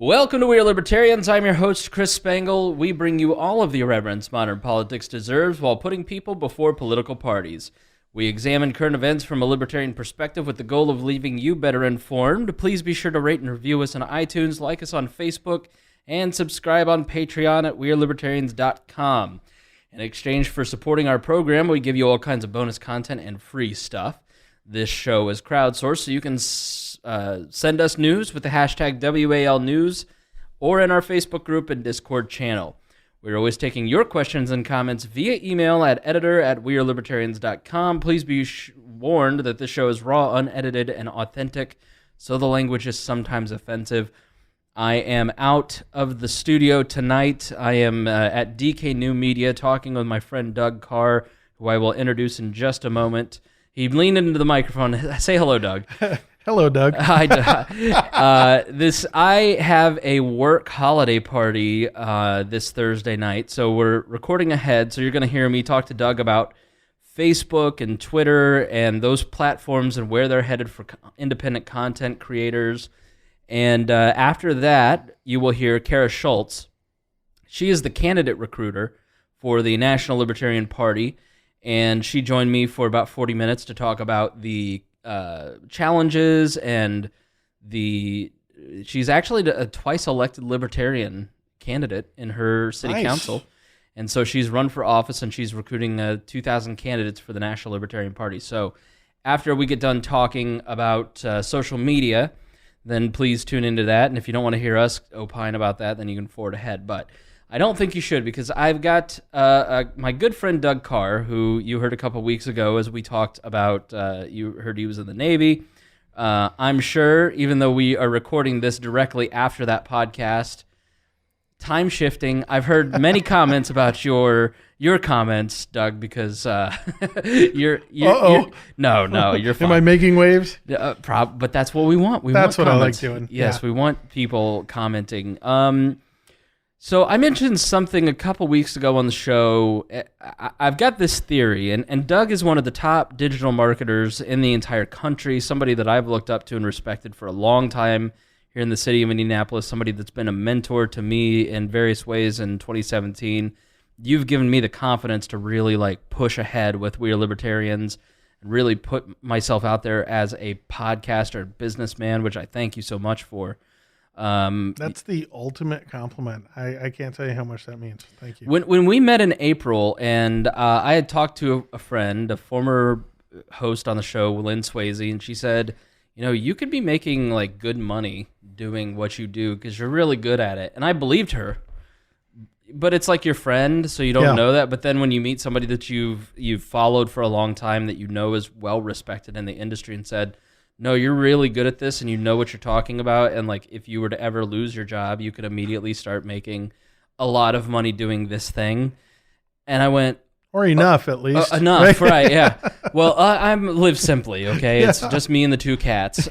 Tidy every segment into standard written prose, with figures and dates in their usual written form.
Welcome to We Are Libertarians. I'm your host, Chris Spangle. We bring you all of the irreverence modern politics deserves while putting people before political parties. We examine current events from a libertarian perspective with the goal of leaving you better informed. Please be sure to rate and review us on iTunes, like us on Facebook, and subscribe on Patreon at wearelibertarians.com. In exchange for supporting our program, we give you all kinds of bonus content and free stuff. This show is crowdsourced, so you can send us news with the hashtag WALNews or in our Facebook group and Discord channel. We're always taking your questions and comments via email at editor@wearelibertarians.com. Please be warned that this show is raw, unedited, and authentic, so the language is sometimes offensive. I am out of the studio tonight. I am at DK New Media talking with my friend Doug Cara, who I will introduce in just a moment. He leaned into the microphone. Say hello, Doug. Hello, Doug. Hi, Doug. I have a work holiday party this Thursday night, so we're recording ahead, so you're going to hear me talk to Doug about Facebook and Twitter and those platforms and where they're headed for independent content creators. And after that, you will hear Cara Schulz. She is the candidate recruiter for the National Libertarian Party, and she joined me for about 40 minutes to talk about the challenges and she's actually a twice elected libertarian candidate in her city council. And so she's run for office and she's recruiting 2,000 candidates for the National Libertarian Party. So after we get done talking about social media, then please tune into that. And if you don't want to hear us opine about that, then you can forward ahead. But I don't think you should, because I've got my good friend Doug Cara, who you heard a couple weeks ago as we talked about, you heard he was in the Navy. I'm sure, even though we are recording this directly after that podcast, time shifting, I've heard many comments about your comments, Doug, because you're no, you're fine. Am I making waves? But that's what we want. That's what comments. I like doing. Yes, yeah. We want people commenting. So I mentioned something a couple weeks ago on the show. I've got this theory, and Doug is one of the top digital marketers in the entire country, somebody that I've looked up to and respected for a long time here in the city of Indianapolis, somebody that's been a mentor to me in various ways in 2017. You've given me the confidence to really push ahead with We Are Libertarians and really put myself out there as a podcaster, businessman, which I thank you so much for. That's the ultimate compliment. I can't tell you how much that means. Thank you. When we met in April, and I had talked to a friend, a former host on the show, Lynn Swayze, and she said, you could be making good money doing what you do because you're really good at it. And I believed her, but it's like your friend, so you don't know that. But then when you meet somebody that you've followed for a long time, that is well respected in the industry, and said, no, you're really good at this and you know what you're talking about. And if you were to ever lose your job, you could immediately start making a lot of money doing this thing. And I went, or enough at least. Enough, right? Yeah. Well, I live simply. Okay, it's just me and the two cats.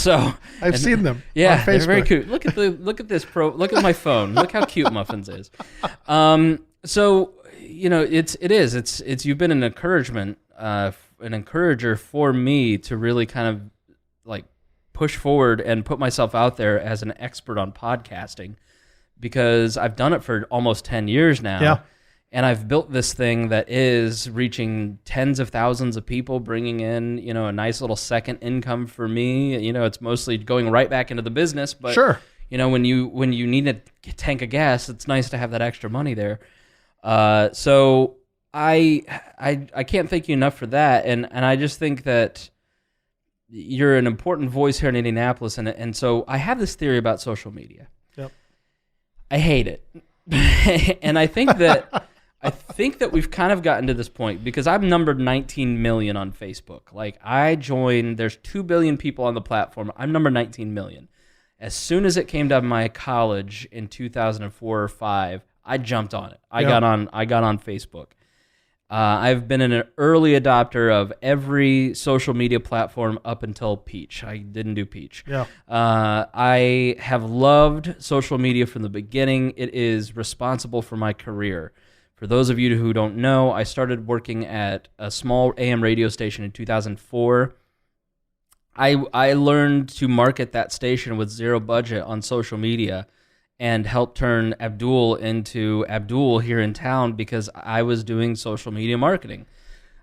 So I've seen them. Yeah, on Facebook. They're very cute. Look at this look at my phone. Look how cute Muffins is. So it's you've been an encouragement, an encourager for me to really kind of push forward and put myself out there as an expert on podcasting, because I've done it for almost 10 years now. Yeah. And I've built this thing that is reaching tens of thousands of people, bringing in, a nice little second income for me. It's mostly going right back into the business, but sure. When you need a tank of gas, it's nice to have that extra money there. So I can't thank you enough for that. And I just think that you're an important voice here in Indianapolis, and so I have this theory about social media. Yep. I hate it, and I think that we've kind of gotten to this point because I'm numbered 19 million on Facebook. I joined. There's 2 billion people on the platform. I'm number 19 million. As soon as it came to my college in 2004 or 5, I jumped on it. I got on Facebook. I've been an early adopter of every social media platform up until Peach. I didn't do Peach. Yeah. I have loved social media from the beginning. It is responsible for my career. For those of you who don't know, I started working at a small AM radio station in 2004. I learned to market that station with zero budget on social media and helped turn Abdul into Abdul here in town because I was doing social media marketing.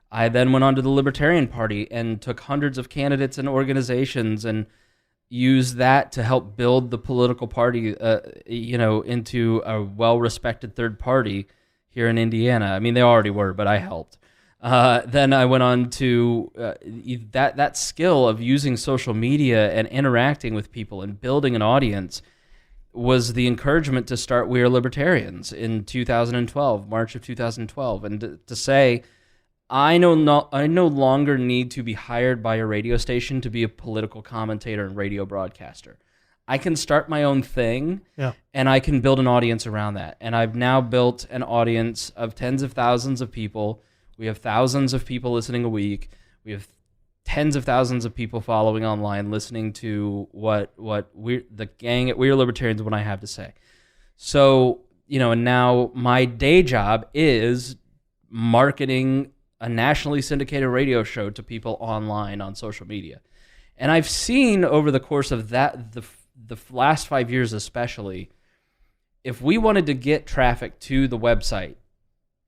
I then went on to the Libertarian Party and took hundreds of candidates and organizations and used that to help build the political party, into a well-respected third party here in Indiana. I mean, they already were, but I helped. Then I went on to that skill of using social media and interacting with people and building an audience was the encouragement to start We Are Libertarians in 2012, March of 2012, and to say, I no longer need to be hired by a radio station to be a political commentator and radio broadcaster. I can start my own thing, and I can build an audience around that. And I've now built an audience of tens of thousands of people. We have thousands of people listening a week. We have tens of thousands of people following online, listening to what the gang at We Are Libertarians, what I have to say. So, and now my day job is marketing a nationally syndicated radio show to people online on social media. And I've seen over the course of that, the last 5 years especially, if we wanted to get traffic to the website,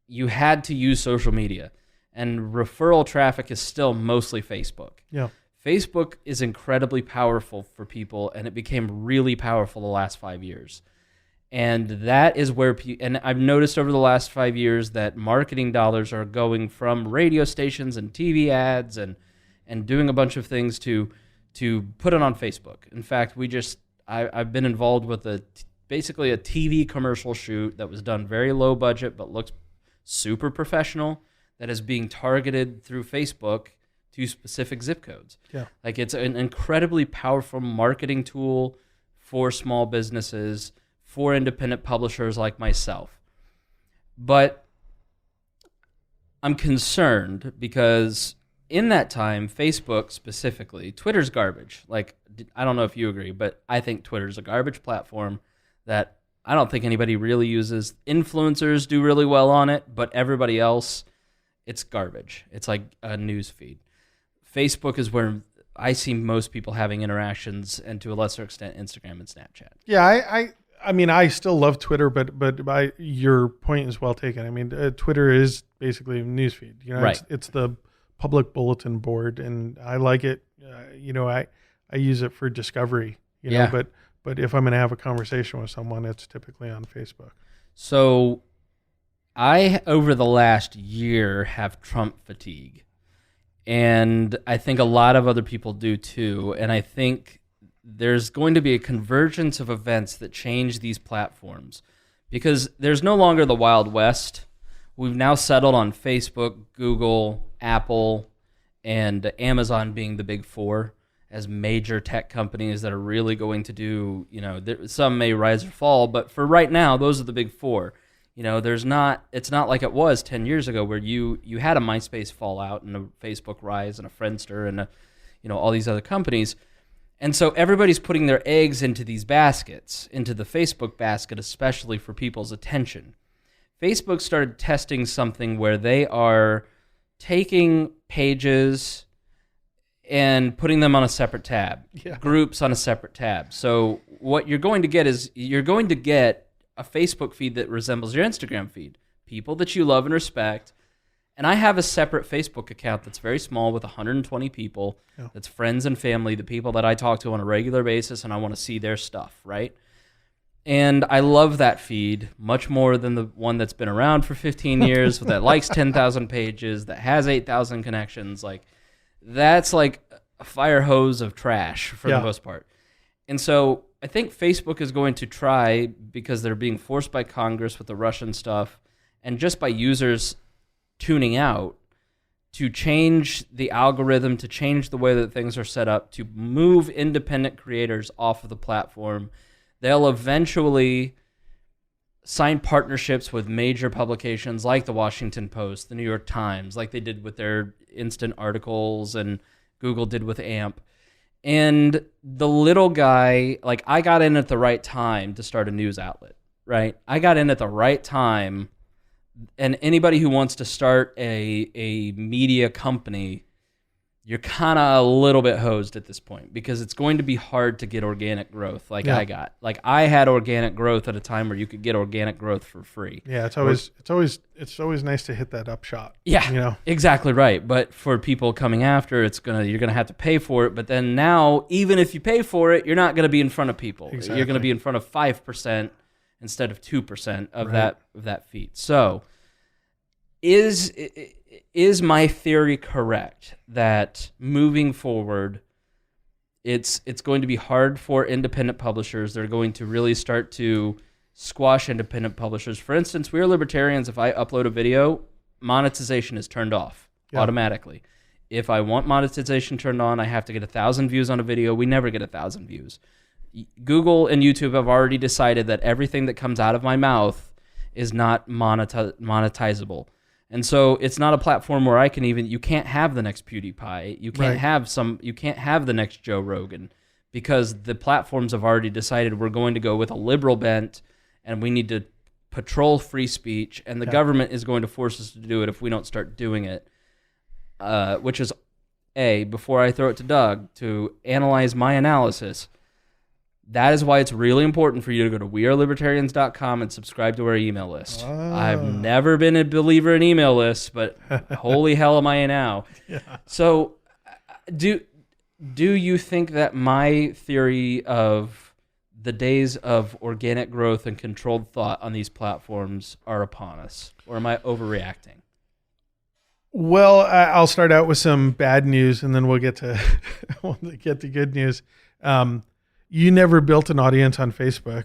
you had to use social media. And referral traffic is still mostly Facebook. Yeah. Facebook is incredibly powerful for people, and it became really powerful the last 5 years. And that is where, and I've noticed over the last 5 years that marketing dollars are going from radio stations and TV ads and doing a bunch of things to put it on Facebook. In fact, I've been involved with basically a TV commercial shoot that was done very low budget but looks super professional, that is being targeted through Facebook to specific zip codes. Yeah. Like, it's an incredibly powerful marketing tool for small businesses, for independent publishers like myself. But I'm concerned because in that time, Facebook specifically, Twitter's garbage. Like, I don't know if you agree, but I think Twitter's a garbage platform that I don't think anybody really uses. Influencers do really well on it, but everybody else, it's garbage. It's like a news feed. Facebook is where I see most people having interactions, and to a lesser extent, Instagram and Snapchat. Yeah, I mean, I still love Twitter, but your point is well taken. I mean, Twitter is basically a newsfeed. Right. It's the public bulletin board, and I like it. I use it for discovery. But if I'm going to have a conversation with someone, it's typically on Facebook. So, I over the last year have Trump fatigue, and I think a lot of other people do too. And I think there's going to be a convergence of events that change these platforms because there's no longer the Wild West. We've now settled on Facebook, Google, Apple, and Amazon being the big four as major tech companies that are really going to do, some may rise or fall, but for right now, those are the big four. It's not like it was 10 years ago where you had a MySpace fallout and a Facebook rise and a Friendster and all these other companies. And so everybody's putting their eggs into these baskets, into the Facebook basket, especially for people's attention. Facebook started testing something where they are taking pages and putting them on a separate tab, groups on a separate tab. So what you're going to get is a Facebook feed that resembles your Instagram feed, people that you love and respect. And I have a separate Facebook account that's very small with 120 people. Yeah. That's friends and family, the people that I talk to on a regular basis, and I want to see their stuff, right? And I love that feed much more than the one that's been around for 15 years that likes 10,000 pages, that has 8,000 connections. Like, that's like a fire hose of trash for the most part. And so I think Facebook is going to try, because they're being forced by Congress with the Russian stuff and just by users tuning out, to change the algorithm, to change the way that things are set up, to move independent creators off of the platform. They'll eventually sign partnerships with major publications like the Washington Post, the New York Times, like they did with their instant articles and Google did with AMP. And the little guy, like, I got in at the right time to start a news outlet, right? I got in at the right time. And anybody who wants to start a media company, you're kind of a little bit hosed at this point, because it's going to be hard to get organic growth like I got. Like I had organic growth at a time where you could get organic growth for free. Yeah, it's always nice to hit that upshot. Yeah, exactly right. But for people coming after, you're gonna have to pay for it. But then now, even if you pay for it, you're not gonna be in front of people. Exactly. You're gonna be in front of 5% instead of 2% of that feed. So, is my theory correct that moving forward, it's going to be hard for independent publishers? They're going to really start to squash independent publishers. For instance, we are Libertarians. If I upload a video, monetization is turned off automatically. If I want monetization turned on, I have to get 1,000 views on a video. We never get 1,000 views. Google and YouTube have already decided that everything that comes out of my mouth is not monetizable. And so it's not a platform where you can't have the next PewDiePie. You can't have the next Joe Rogan, because the platforms have already decided we're going to go with a liberal bent, and we need to patrol free speech, and the government is going to force us to do it if we don't start doing it. Which is, before I throw it to Doug to analyze my analysis, that is why it's really important for you to go to wearelibertarians.com and subscribe to our email list. I've never been a believer in email lists, but holy hell am I now. Yeah. So do you think that my theory of the days of organic growth and controlled thought on these platforms are upon us, or am I overreacting? Well, I'll start out with some bad news, and then we'll get to good news. You never built an audience on Facebook.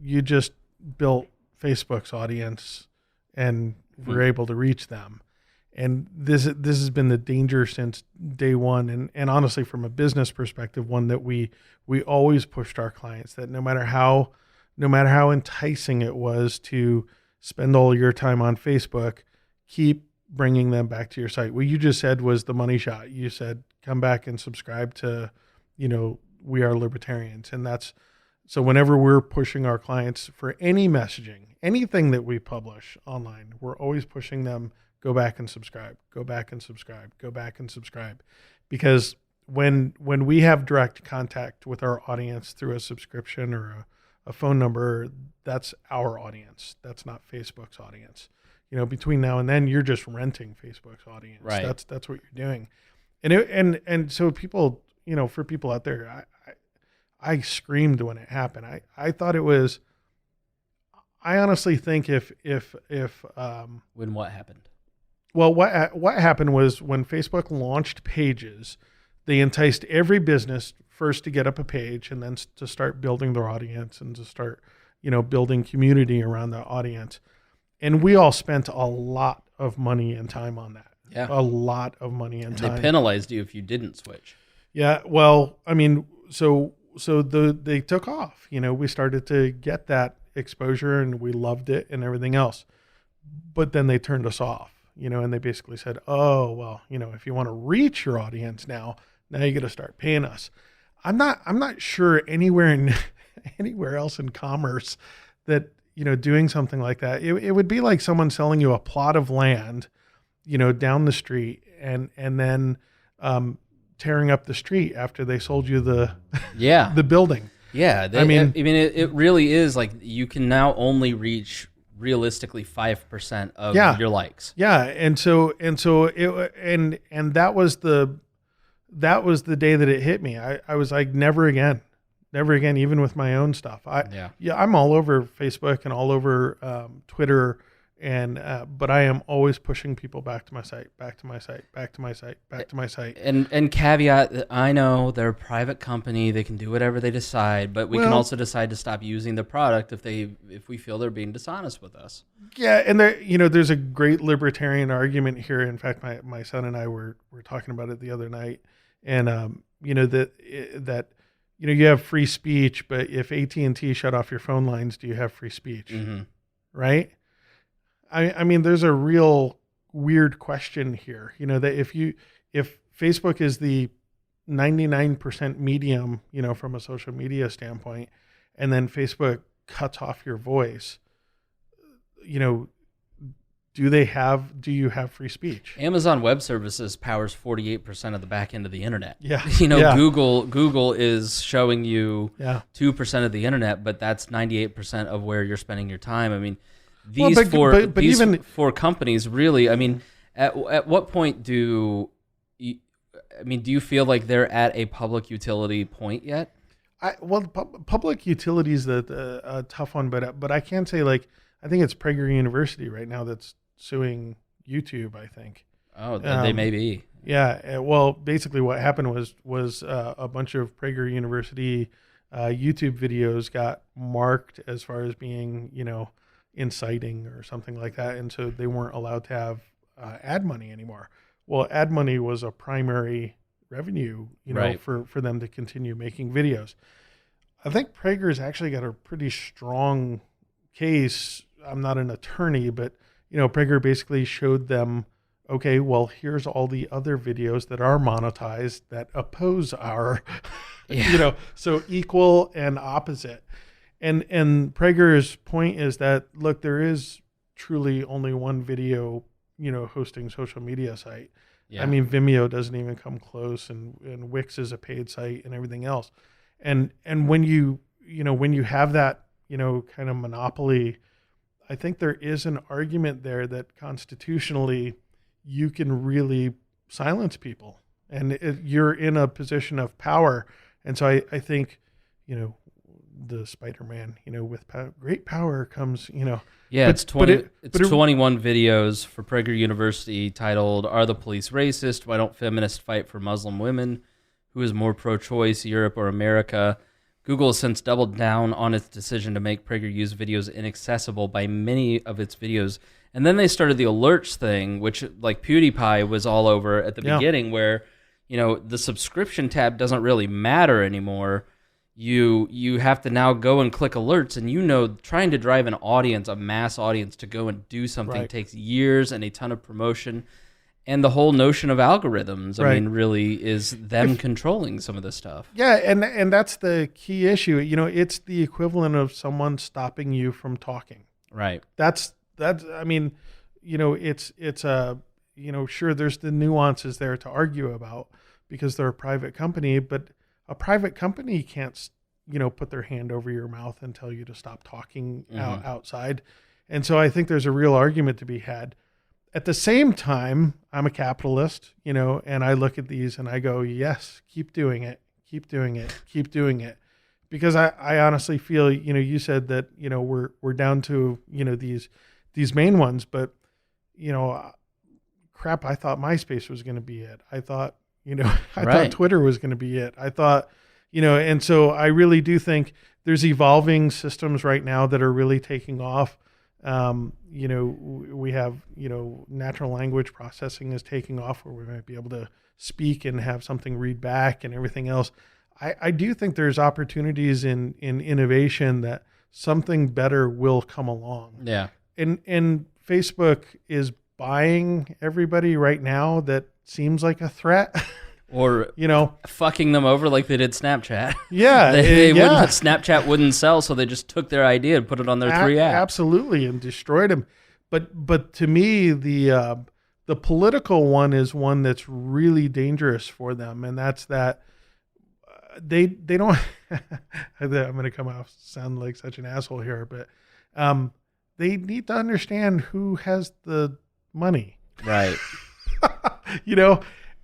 You just built Facebook's audience and were able to reach them. And this has been the danger since day one. And honestly, from a business perspective, one that we always pushed our clients, that no matter how enticing it was to spend all your time on Facebook, keep bringing them back to your site. What you just said was the money shot. You said, come back and subscribe to, We Are Libertarians. And so whenever we're pushing our clients for any messaging, anything that we publish online, we're always pushing them, go back and subscribe, go back and subscribe, go back and subscribe. Because when we have direct contact with our audience through a subscription or a phone number, that's our audience. That's not Facebook's audience. Between now and then, you're just renting Facebook's audience. Right. That's what you're doing. And so people, for people out there, I screamed when it happened. I thought it was, I honestly think if when what happened? Well, what happened was when Facebook launched pages, they enticed every business first to get up a page and then to start building their audience and to start, building community around the audience. And we all spent a lot of money and time on that. Yeah. A lot of money and time. They penalized you if you didn't switch. Yeah. Well, I mean, so they took off. We started to get that exposure and we loved it and everything else. But then they turned us off, and they basically said, oh, well, if you want to reach your audience now you got to start paying us. I'm not sure anywhere else in commerce that, doing something like that, it would be like someone selling you a plot of land, down the street and then tearing up the street after they sold you the building. Yeah. It really is like you can now only reach realistically 5% of your likes. Yeah. And so that was the day that it hit me. I was like, never again, even with my own stuff. I'm all over Facebook and all over Twitter, but I am always pushing people back to my site. And caveat that I know they're a private company, they can do whatever they decide, but we can also decide to stop using the product if we feel they're being dishonest with us. Yeah, and there's a great libertarian argument here. In fact, my son and I were talking about it the other night, and that you have free speech, but if AT&T shut off your phone lines, do you have free speech? Mm-hmm. Right? I mean, there's a real weird question here, that if Facebook is the 99% medium, from a social media standpoint, and then Facebook cuts off your voice, do you have free speech? Amazon Web Services powers 48% of the back end of the internet. Yeah. Google is showing you 2% of the internet, but that's 98% of where you're spending your time. I mean, these four companies really, I mean, at what point do you feel like they're at a public utility point yet? Public utility is a tough one, but I can say, like, I think it's Prager University right now that's suing YouTube, I think. Oh, they may be. Yeah. Well, basically what happened was a bunch of Prager University YouTube videos got marked as far as being, inciting or something like that. And so they weren't allowed to have ad money anymore. Well, ad money was a primary revenue, right, for them to continue making videos. I think Prager's actually got a pretty strong case. I'm not an attorney, but Prager basically showed them, okay, well, here's all the other videos that are monetized that oppose our, so equal and opposite. And Prager's point is that, look, there is truly only one video, hosting social media site. Yeah. I mean, Vimeo doesn't even come close, and Wix is a paid site and everything else. And when you have that, kind of monopoly, I think there is an argument there that constitutionally you can really silence people, and you're in a position of power. And so I think, the Spider-Man, with great power comes, Yeah, it's 21 videos for Prager University titled, "Are the Police Racist? Why Don't Feminists Fight for Muslim Women? Who is More Pro-Choice, Europe or America?" Google has since doubled down on its decision to make PragerU's videos inaccessible by many of its videos. And then they started the alerts thing, which, like, PewDiePie was all over at the beginning, where, the subscription tab doesn't really matter anymore. You have to now go and click alerts, and trying to drive an audience, a mass audience, to go and do something takes years and a ton of promotion. And the whole notion of algorithms, I mean, really is them controlling some of this stuff. Yeah, and that's the key issue. It's the equivalent of someone stopping you from talking. Right. That's. I mean, it's sure, there's the nuances there to argue about because they're a private company, but a private company can't, put their hand over your mouth and tell you to stop talking outside. And so I think there's a real argument to be had. At the same time, I'm a capitalist, and I look at these and I go, yes, keep doing it, keep doing it, keep doing it. Because I honestly feel, you said that, we're down to, these main ones, but, crap, I thought MySpace was going to be it. I thought, I thought Twitter was going to be it. I thought, and so I really do think there's evolving systems right now that are really taking off. We have, natural language processing is taking off where we might be able to speak and have something read back and everything else. I do think there's opportunities in innovation that something better will come along. Yeah. And Facebook is buying everybody right now that seems like a threat. Or fucking them over like they did Snapchat. Yeah, Snapchat wouldn't sell, so they just took their idea and put it on their 3 apps. Absolutely, and destroyed them. But to me, the political one is one that's really dangerous for them, and that's that they don't. I'm going to come off sound like such an asshole here, but they need to understand who has the money, right?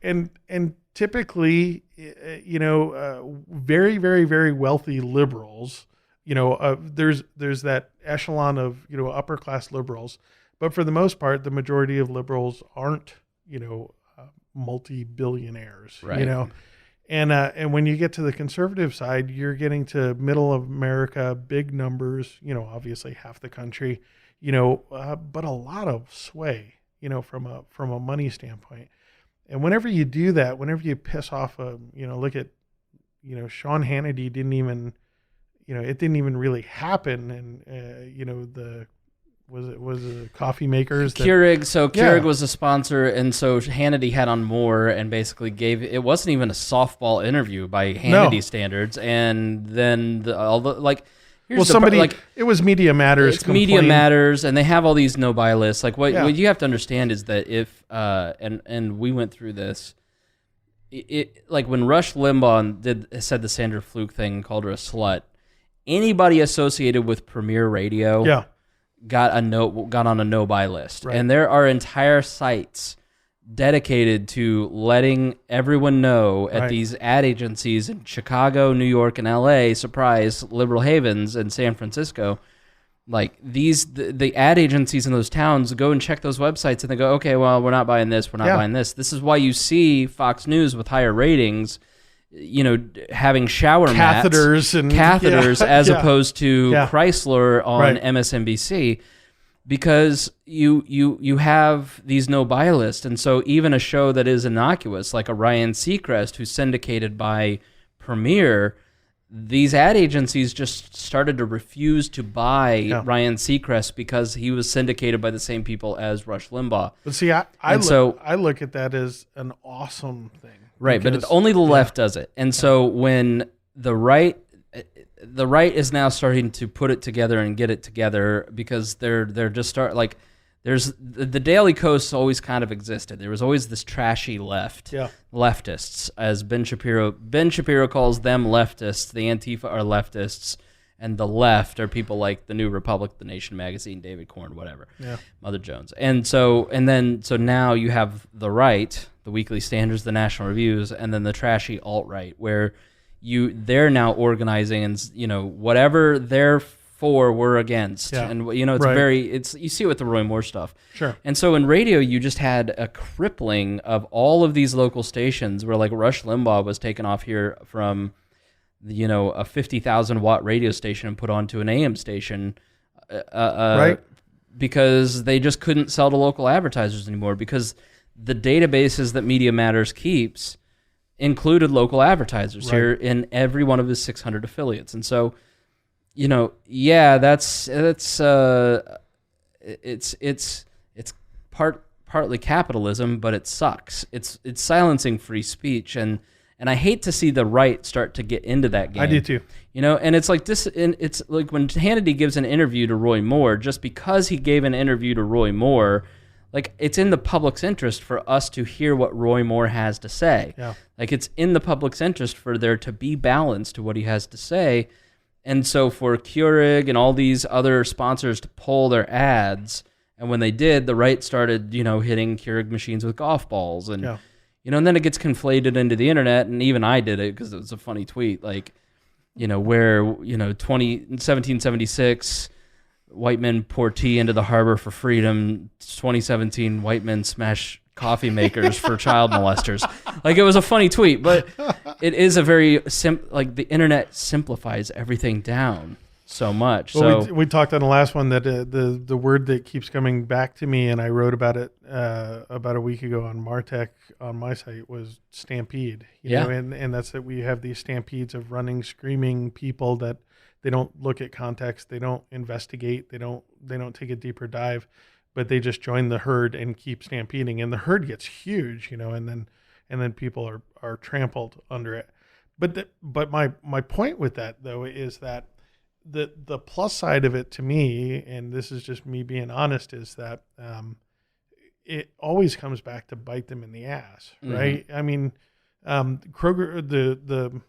And typically, very, very, very wealthy liberals, there's that echelon of, upper class liberals, but for the most part, the majority of liberals aren't, multi-billionaires, right. And when you get to the conservative side, you're getting to middle of America, big numbers, obviously half the country, but a lot of sway, from a money standpoint. And whenever you do that, whenever you piss off look at, Sean Hannity didn't even, it didn't even really happen. And, was it coffee makers? Keurig. So Keurig was a sponsor. And so Hannity had on more and basically it wasn't even a softball interview by Hannity standards. And then Here's it was Media Matters. It's Media Matters, and they have all these no-buy lists. Like what you have to understand is that if and we went through this. It like when Rush Limbaugh said the Sandra Fluke thing and called her a slut. Anybody associated with Premier Radio, got on a no-buy list, and there are entire sites dedicated to letting everyone know at these ad agencies in Chicago, New York, and LA, surprise, liberal havens, and San Francisco. Like the ad agencies in those towns go and check those websites and they go, okay, well, we're not buying this. We're not buying this. This is why you see Fox News with higher ratings, having shower catheters as opposed to Chrysler on MSNBC, because you have these no-buy lists. And so even a show that is innocuous, like a Ryan Seacrest, who's syndicated by Premiere, these ad agencies just started to refuse to buy Ryan Seacrest because he was syndicated by the same people as Rush Limbaugh. But see, I look at that as an awesome thing. Right, but only the left does it. And so when the right is now starting to put it together and get it together, because they're just there's the Daily Coast always kind of existed. There was always this trashy leftists, as Ben Shapiro calls them leftists. The Antifa are leftists, and the left are people like the New Republic, The Nation magazine, David Corn, whatever, Mother Jones. And so now you have the right, the Weekly Standards, the National Reviews, and then the trashy alt-right, where they're now organizing, and whatever they're for, we're against. And it's you see it with the Roy Moore stuff. Sure. And so in radio, you just had a crippling of all of these local stations where, like, Rush Limbaugh was taken off here from a 50,000 watt radio station and put onto an AM station, because they just couldn't sell to local advertisers anymore, because the databases that Media Matters keeps included local advertisers here in every one of his 600 affiliates. And so, it's partly capitalism, but it sucks. It's silencing free speech, and I hate to see the right start to get into that game. I do too. And it's like this. And it's like when Hannity gives an interview to Roy Moore, just because he gave an interview to Roy Moore, like, it's in the public's interest for us to hear what Roy Moore has to say. Yeah. Like, it's in the public's interest for there to be balance to what he has to say. And so for Keurig and all these other sponsors to pull their ads, and when they did, the right started, hitting Keurig machines with golf balls, and and then it gets conflated into the internet, and even I did it because it was a funny tweet, like, where 1776 white men pour tea into the harbor for freedom. 2017 white men smash coffee makers for child molesters. Like, it was a funny tweet, but it is a very the internet simplifies everything down so much. Well, we talked on the last one that the word that keeps coming back to me, and I wrote about it about a week ago on Martech on my site, was stampede. You know, and that's that we have these stampedes of running, screaming people that they don't look at context, they don't investigate, they don't take a deeper dive, but they just join the herd and keep stampeding, and the herd gets huge, and then people are trampled under it. But my point with that, though, is that the plus side of it to me, and this is just me being honest, is that it always comes back to bite them in the ass, right? I mean, Kroger,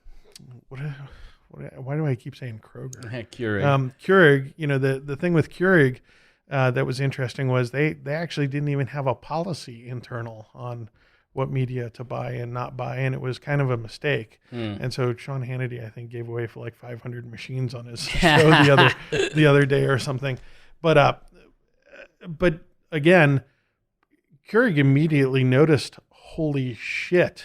why do I keep saying Kroger? Keurig. Keurig, the thing with Keurig that was interesting was they actually didn't even have a policy internal on what media to buy and not buy, and it was kind of a mistake. And so Sean Hannity, I think, gave away for like 500 machines on his show the other day or something. But again, Keurig immediately noticed, holy shit,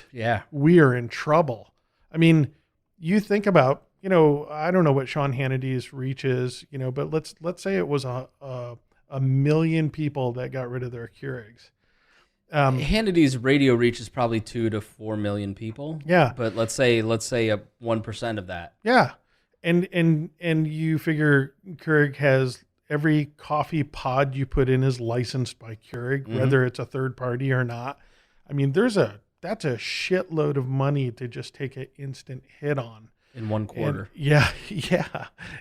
we are in trouble. I mean, you think about, I don't know what Sean Hannity's reach is, but let's say it was a million people that got rid of their Keurigs. Hannity's radio reach is probably 2 to 4 million people. Yeah, but let's say 1% of that. Yeah, and you figure Keurig has every coffee pod you put in is licensed by Keurig, whether it's a third party or not. I mean, that's a shitload of money to just take an instant hit on. in one quarter. Yeah.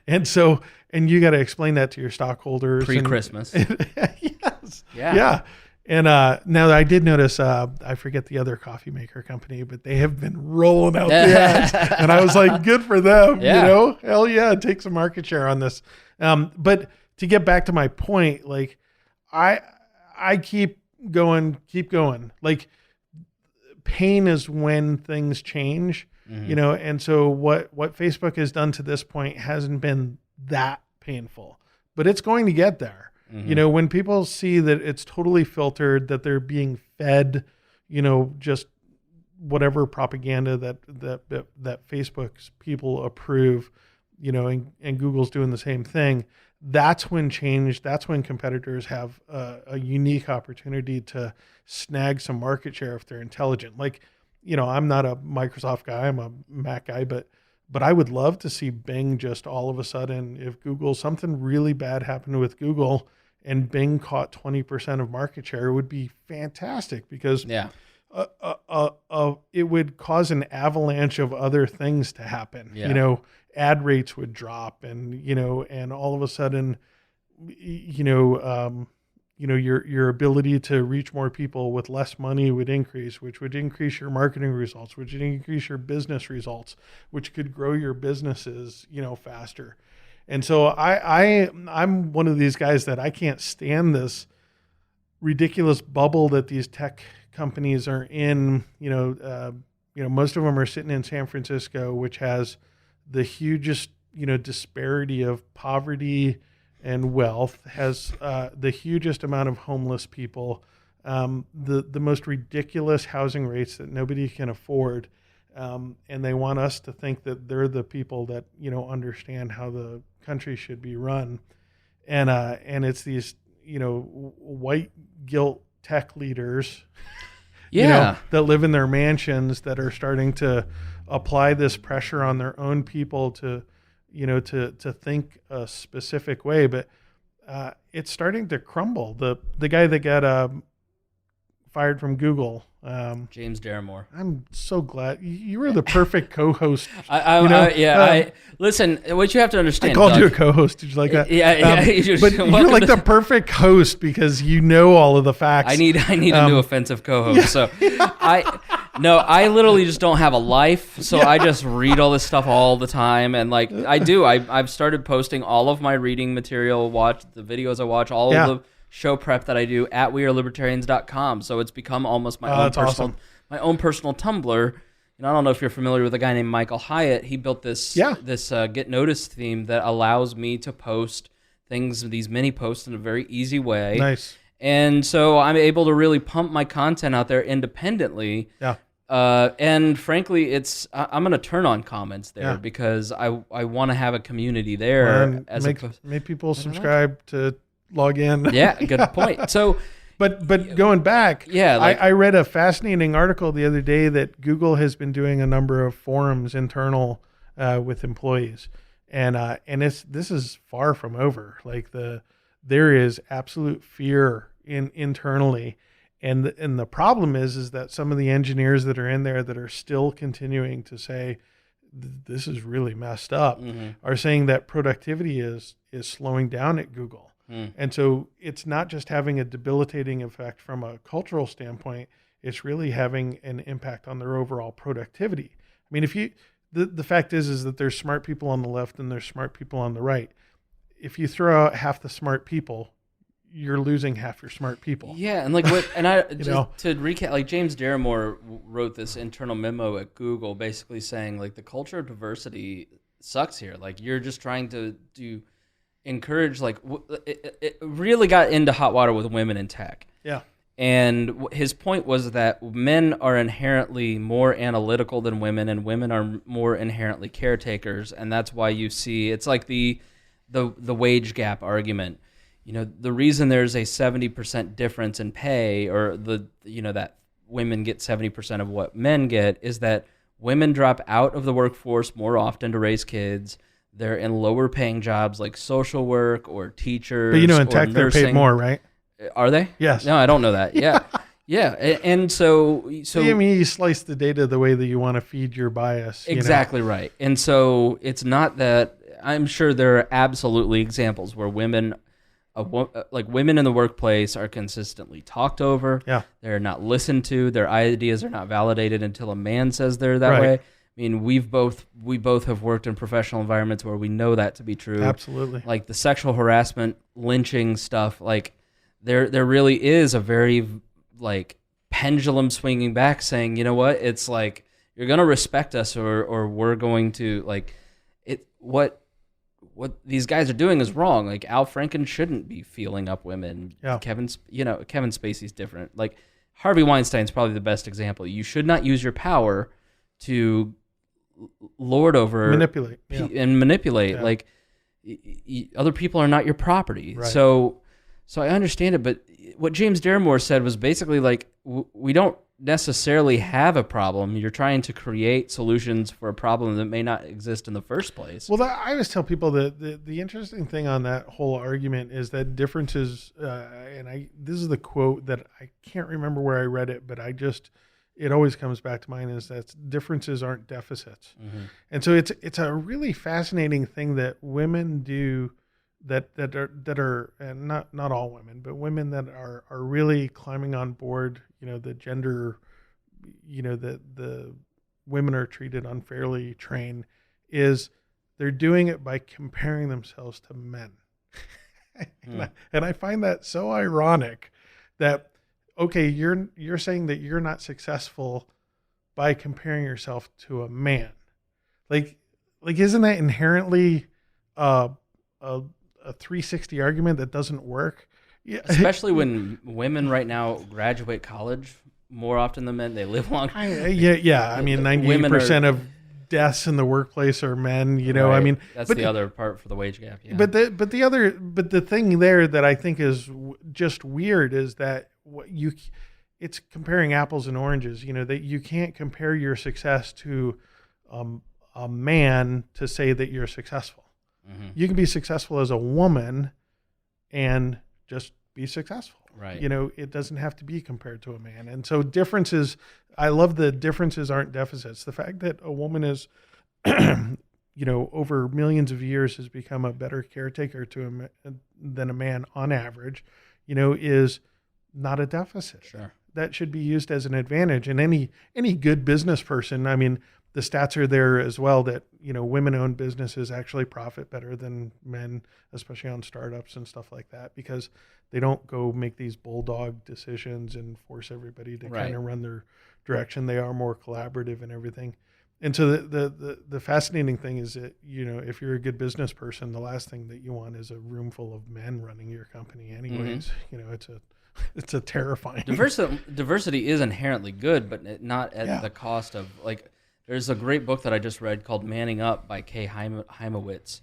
And so, and you got to explain that to your stockholders. Pre-Christmas. Yes. Yeah. Yeah. And now I did notice, I forget the other coffee maker company, but they have been rolling out the ads. And I was like, good for them. Yeah. You know, hell yeah, take some market share on this. But to get back to my point, like I keep going. Like pain is when things change, you know? And so what Facebook has done to this point hasn't been that painful, but it's going to get there. You know, when people see that it's totally filtered, that they're being fed, you know, just whatever propaganda that Facebook's people approve, you know, and Google's doing the same thing. That's when competitors have a unique opportunity to snag some market share if they're intelligent. Like, you know, I'm not a Microsoft guy, I'm a Mac guy, but I would love to see Bing just all of a sudden, if something really bad happened with Google and Bing caught 20% of market share, it would be fantastic because it would cause an avalanche of other things to happen. You know, ad rates would drop, and you know, and all of a sudden, you know, your ability to reach more people with less money would increase, which would increase your marketing results, which would increase your business results, which could grow your businesses, you know, faster. And so I'm one of these guys that I can't stand this ridiculous bubble that these tech companies are in. You know, most of them are sitting in San Francisco, which has the hugest, you know, disparity of poverty and wealth, has the hugest amount of homeless people, the most ridiculous housing rates that nobody can afford. And they want us to think that they're the people that, you know, understand how the country should be run. And it's these, you know, white guilt tech leaders, you know, that live in their mansions that are starting to apply this pressure on their own people to, you know, to think a specific way. But it's starting to crumble. The guy that got fired from Google, James Daremore. I'm so glad you were the perfect co-host. Listen, what you have to understand. I called Doug, you a co-host. Did you like that? But you're like the perfect host because you know all of the facts. I need a new offensive co-host. So I literally just don't have a life. So I just read all this stuff all the time, and like I've started posting all of my reading material, watch the videos I watch, all of the show prep that I do at wearelibertarians.com. So it's become almost my own personal Tumblr. And I don't know if you're familiar with a guy named Michael Hyatt. He built this Get Noticed theme that allows me to post these mini posts in a very easy way. Nice. And so I'm able to really pump my content out there independently. Yeah. And frankly, I'm going to turn on comments there because I want to have a community there. Make people subscribe to log in. Yeah, good point. So, but going back, I read a fascinating article the other day that Google has been doing a number of forums internal with employees, and this is far from over. Like there is absolute fear internally, and the problem is that some of the engineers that are in there that are still continuing to say this is really messed up are saying that productivity is slowing down at Google. And so it's not just having a debilitating effect from a cultural standpoint, it's really having an impact on their overall productivity. I mean, the fact is that there's smart people on the left and there's smart people on the right. If you throw out half the smart people, you're losing half your smart people. Yeah, and like to recap, like James Daremore wrote this internal memo at Google basically saying like the culture of diversity sucks here. Like you're just trying to encourage, like it really got into hot water with women in tech. Yeah. And his point was that men are inherently more analytical than women, and women are more inherently caretakers, and that's why you see it's like the wage gap argument. You know, the reason there's a 70% difference in pay, or that women get 70% of what men get, is that women drop out of the workforce more often to raise kids. They're in lower paying jobs like social work or teachers. But in tech, they're paid more, right? Are they? Yes. No, I don't know that. Yeah. Yeah, and so I mean, you slice the data the way that you want to feed your bias. Exactly right. And so it's not that I'm sure there are absolutely examples where women in the workplace are consistently talked over. Yeah. They're not listened to. Their ideas are not validated until a man says they're that Right. way. I mean, we both have worked in professional environments where we know that to be true. Absolutely. Like the sexual harassment, lynching stuff, like there really is a very like pendulum swinging back saying, you know what, it's like you're going to respect us or we're going to like it. What these guys are doing is wrong. Like Al Franken shouldn't be feeling up women. Yeah. Kevin Spacey's different. Like Harvey Weinstein's probably the best example. You should not use your power to lord over manipulate. and manipulate. Yeah. Like other people are not your property. Right. So I understand it, but what James Daremore said was basically like, we don't necessarily have a problem. You're trying to create solutions for a problem that may not exist in the first place. Well, I always tell people that the interesting thing on that whole argument is that differences, this is the quote that I can't remember where I read it, but it always comes back to mind, is that differences aren't deficits. Mm-hmm. And so it's a really fascinating thing that women do that are and not all women, but women that are really climbing on board, the gender, the women are treated unfairly train, is they're doing it by comparing themselves to men. And I find that so ironic that, okay, you're saying that you're not successful by comparing yourself to a man. Like isn't that inherently a 360 argument that doesn't work? Yeah. Especially when women right now graduate college more often than men. They live longer. Yeah. I mean, 98% of deaths in the workplace are men. Right. I mean, that's the other part for the wage gap. Yeah. But the thing there that I think is just weird is that it's comparing apples and oranges. That you can't compare your success to a man to say that you're successful. Mm-hmm. You can be successful as a woman and just be successful. Right. It doesn't have to be compared to a man. And so differences, I love the differences aren't deficits. The fact that a woman is, over millions of years has become a better caretaker than a man on average, is not a deficit. Sure. That should be used as an advantage. And any good business person, I mean, the stats are there as well that, women-owned businesses actually profit better than men, especially on startups and stuff like that, because they don't go make these bulldog decisions and force everybody to kind of run their direction. They are more collaborative and everything. And so the fascinating thing is that, if you're a good business person, the last thing that you want is a room full of men running your company anyways. Mm-hmm. It's a terrifying. Diversity is inherently good, but not at the cost of, like, there's a great book that I just read called Manning Up by Kay Heimowitz.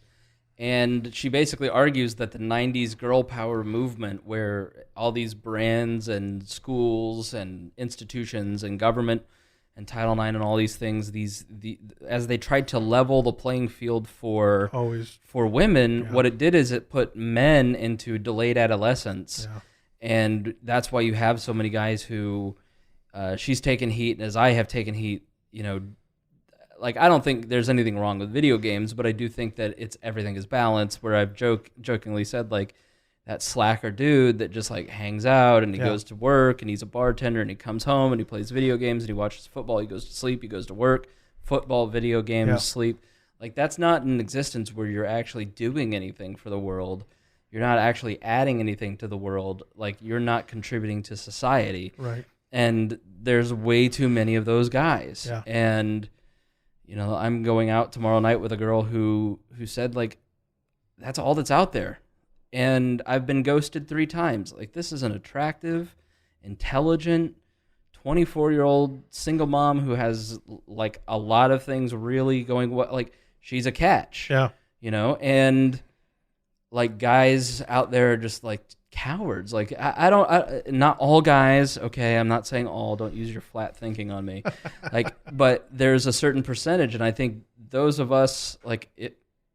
And she basically argues that the 90s girl power movement, where all these brands and schools and institutions and government and Title IX and all these things, as they tried to level the playing field for women, what it did is it put men into delayed adolescence. Yeah. And that's why you have so many guys who she's taken heat, and as I have taken heat, like, I don't think there's anything wrong with video games, but I do think that everything is balanced, where I've jokingly said, like, that slacker dude that just, like, hangs out and he goes to work and he's a bartender and he comes home and he plays video games and he watches football, he goes to sleep, he goes to work, football, video games, sleep. Like, that's not an existence where you're actually doing anything for the world. You're not actually adding anything to the world. Like, you're not contributing to society. Right. And there's way too many of those guys. Yeah. And I'm going out tomorrow night with a girl who said, like, that's all that's out there. And I've been ghosted 3 times. Like, this is an attractive, intelligent, 24-year-old single mom who has, like, a lot of things really going well. Like, she's a catch. Yeah. And, like, guys out there are just, like, cowards. Like, not all guys, okay, I'm not saying all, don't use your flat thinking on me. Like, but there's a certain percentage, and I think those of us, like,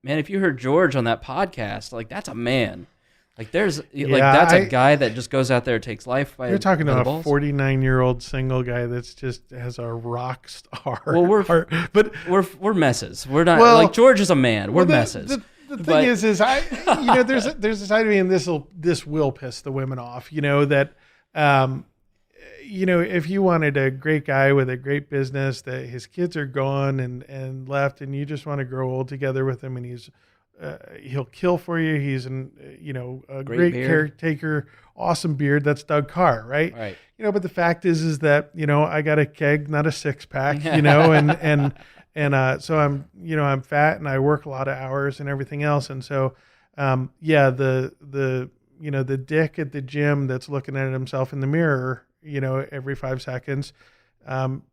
man, if you heard George on that podcast, like, that's a man. Like that's a guy that just goes out there and takes life by. You're talking by about the a balls. 49-year-old single guy that's just has a rock star. Well, we're messes. We're not like George is a man. We're messes. The thing is there's a side of me, and this will piss the women off. That if you wanted a great guy with a great business, that his kids are gone and left, and you just want to grow old together with him, and he'll kill for you. He's a great caretaker, awesome beard. That's Doug Carr, right? Right. But the fact is that I got a keg, not a six pack. And so I'm fat and I work a lot of hours and everything else. And so the dick at the gym that's looking at himself in the mirror, every 5 seconds.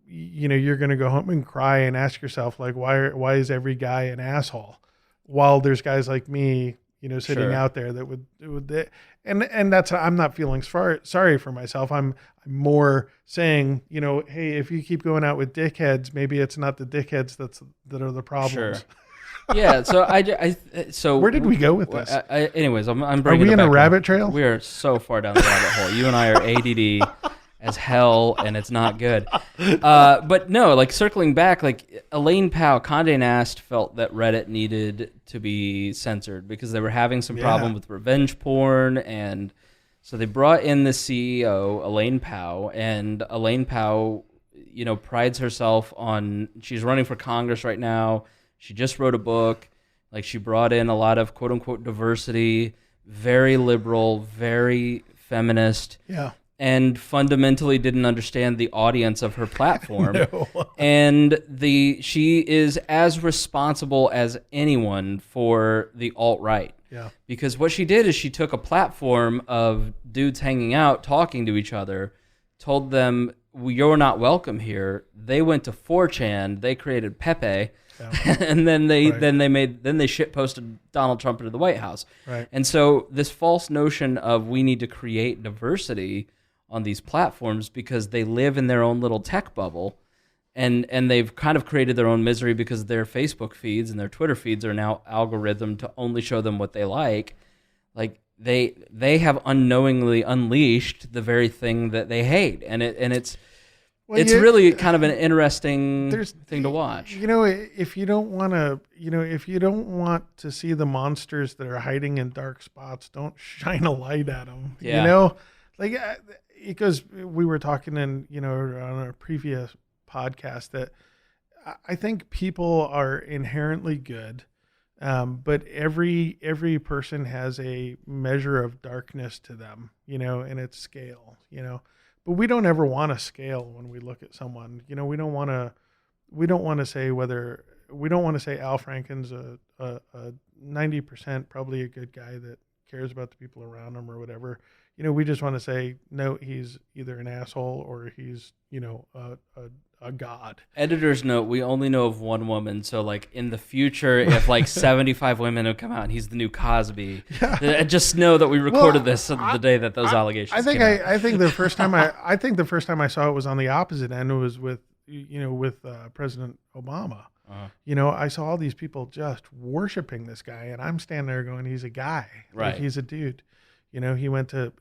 You're going to go home and cry and ask yourself, like, why is every guy an asshole? While there's guys like me, sitting out there that would and that's, I'm not feeling sorry for myself. I'm more saying, hey, if you keep going out with dickheads, maybe it's not the dickheads that are the problems. Sure. Yeah. So so where did we go with this? Anyways, I'm bringing. Are we it in back a rabbit trail? We are so far down the rabbit hole. You and I are ADD as hell, and it's not good. But no, like circling back, like Elaine Powell, Condé Nast felt that Reddit needed to be censored because they were having some problem with revenge porn, and so they brought in the CEO, Elaine Powell, and Elaine Powell, prides herself on, she's running for Congress right now. She just wrote a book. Like, she brought in a lot of quote unquote diversity, very liberal, very feminist. Yeah. And fundamentally didn't understand the audience of her platform. No. And she is as responsible as anyone for the alt-right. Yeah. Because what she did is she took a platform of dudes hanging out, talking to each other, told them, you're not welcome here. They went to 4chan, they created Pepe, and then they shit posted Donald Trump into the White House. Right. And so this false notion of we need to create diversity on these platforms because they live in their own little tech bubble, and they've kind of created their own misery because their Facebook feeds and their Twitter feeds are now algorithmed to only show them what they like. Like they have unknowingly unleashed the very thing that they hate, and it's really kind of an interesting thing to watch. If you don't want to see the monsters that are hiding in dark spots, don't shine a light at them. Yeah. Because we were talking on a previous podcast that I think people are inherently good, but every person has a measure of darkness to them, and its scale, But we don't ever want to scale when we look at someone. We don't want to say Al Franken's a 90% probably a good guy that cares about the people around him or whatever. We just want to say, no, he's either an asshole or he's, a god. Editor's note, we only know of one woman, so like in the future, if like 75 women have come out and he's the new Cosby, just know that we recorded this on the day that those allegations came out. I think the first time I saw it was on the opposite end. It was with President Obama. Uh-huh. I saw all these people just worshiping this guy, and I'm standing there going, he's a guy. Right. Like, he's a dude. He went to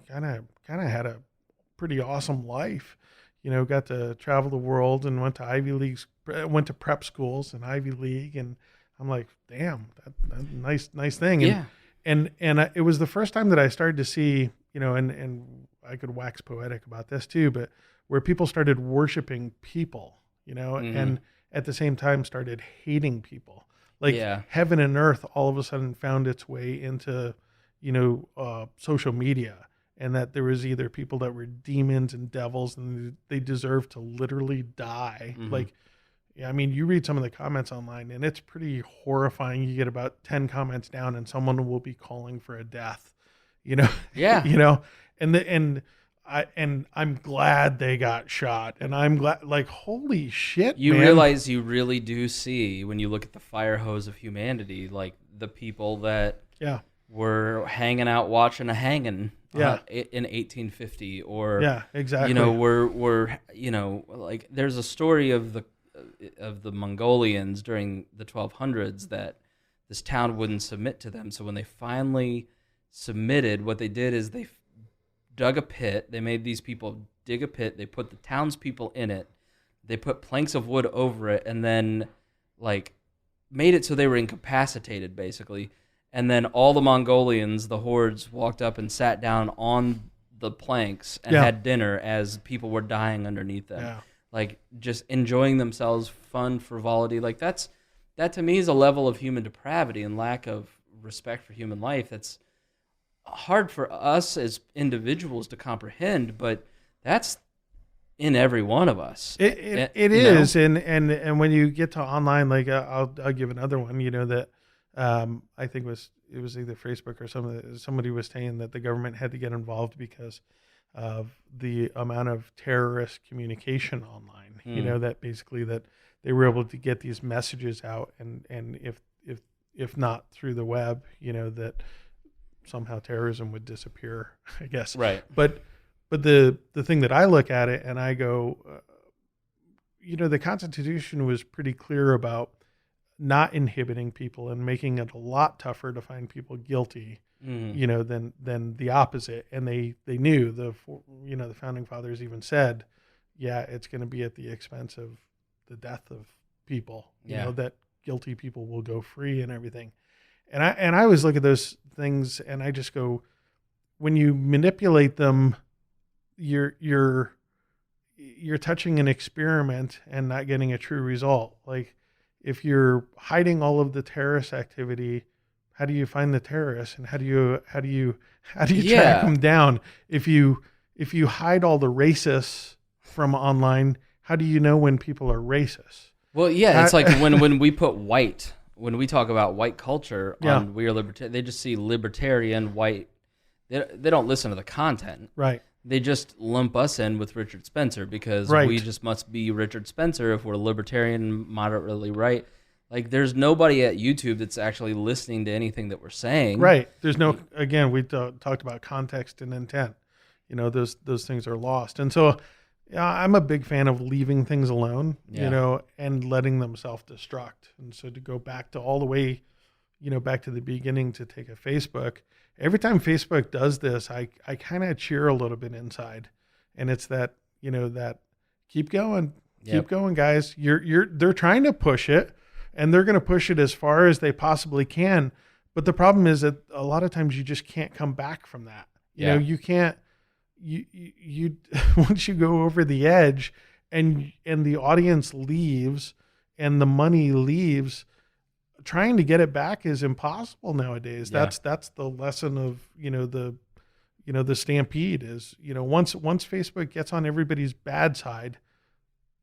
kind of had a pretty awesome life. Got to travel the world and went to Ivy Leagues, went to prep schools and Ivy League, and I'm like, damn, that nice thing. And it was the first time that I started to see, and I could wax poetic about this too, but where people started worshiping people, Mm-hmm. and at the same time started hating people. Like heaven and earth all of a sudden found its way into social media, and that there was either people that were demons and devils and they deserved to literally die. Mm-hmm. Like, you read some of the comments online and it's pretty horrifying. You get about 10 comments down and someone will be calling for a death, Yeah. And I'm glad they got shot, and I'm glad, like, holy shit, you man. realize you really do see when you look at the fire hose of humanity, like the people that were hanging out watching a hanging in 1850, or exactly. We're like there's a story of the Mongolians during the 1200s that this town wouldn't submit to them. So when they finally submitted, what they did is they dug a pit. They made these people dig a pit. They put the townspeople in it. They put planks of wood over it, and then like made it so they were incapacitated, basically. And then all the Mongolians, the hordes, walked up and sat down on the planks and had dinner as people were dying underneath them. Yeah. Like just enjoying themselves, fun, frivolity. Like that to me is a level of human depravity and lack of respect for human life that's hard for us as individuals to comprehend, but that's in every one of us. It is, and when you get to online, like I'll give another one. That I think it was either Facebook or somebody was saying that the government had to get involved because of the amount of terrorist communication online. That basically that they were able to get these messages out, and if not through the web, that somehow terrorism would disappear, I guess. Right. But the thing that I look at it and I go, the Constitution was pretty clear about not inhibiting people and making it a lot tougher to find people guilty, than the opposite. And they knew the founding fathers even said, it's going to be at the expense of the death of people, that guilty people will go free and everything. And I always look at those things and I just go, when you manipulate them, you're touching an experiment and not getting a true result. Like if you're hiding all of the terrorist activity, how do you find the terrorists and how do you track them down? If you hide all the racists from online, how do you know when people are racist? Well, it's like when we put white, when we talk about white culture on We Are Libertarian, they just see libertarian white. They don't listen to the content. Right. They just lump us in with Richard Spencer because we just must be Richard Spencer if we're libertarian, moderately right. Like, there's nobody at YouTube that's actually listening to anything that we're saying. Right. There's no, again, we talked about context and intent. Those things are lost. And so I'm a big fan of leaving things alone, and letting them self-destruct. And so to go back to all the way, back to the beginning to take a Facebook, every time Facebook does this, I kind of cheer a little bit inside. And it's that, that keep going, guys. They're trying to push it and they're going to push it as far as they possibly can. But the problem is that a lot of times you just can't come back from that. You can't, you once you go over the edge and the audience leaves and the money leaves, trying to get it back is impossible nowadays. That's the lesson of the stampede is once Facebook gets on everybody's bad side,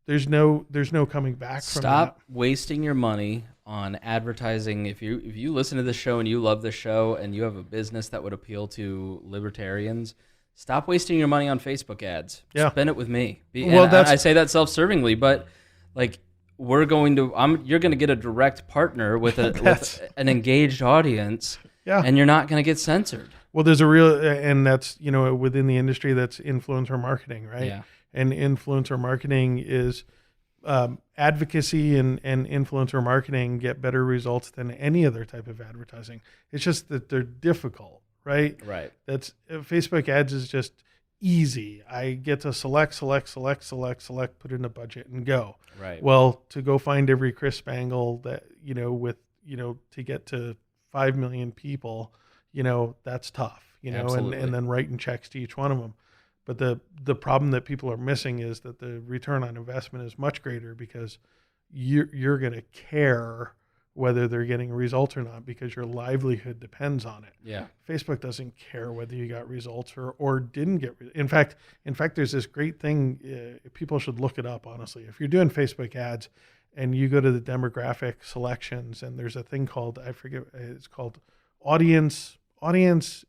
there's no coming back from that. Stop wasting your money on advertising. If you listen to this show and you love the show and you have a business that would appeal to libertarians, stop wasting your money on Facebook ads. Spend it with me. I say that self-servingly, but like you're going to get a direct partner with an engaged audience, and you're not going to get censored. Well, there's a real, and that's, within the industry, that's influencer marketing, right? Yeah. And influencer marketing is advocacy and influencer marketing get better results than any other type of advertising. It's just that they're difficult, right? Right. That's Facebook ads is just easy. I get to select, put in a budget and go. Right. Well, to go find every Chris Spangle that, to get to 5 million people, that's tough, Absolutely. and then writing checks to each one of them. But the problem that people are missing is that the return on investment is much greater because you're going to care whether they're getting results or not because your livelihood depends on it. Yeah. Facebook doesn't care whether you got results or didn't get. In fact, there's this great thing. People should look it up, honestly. If you're doing Facebook ads and you go to the demographic selections and there's a thing called, I forget, it's called audience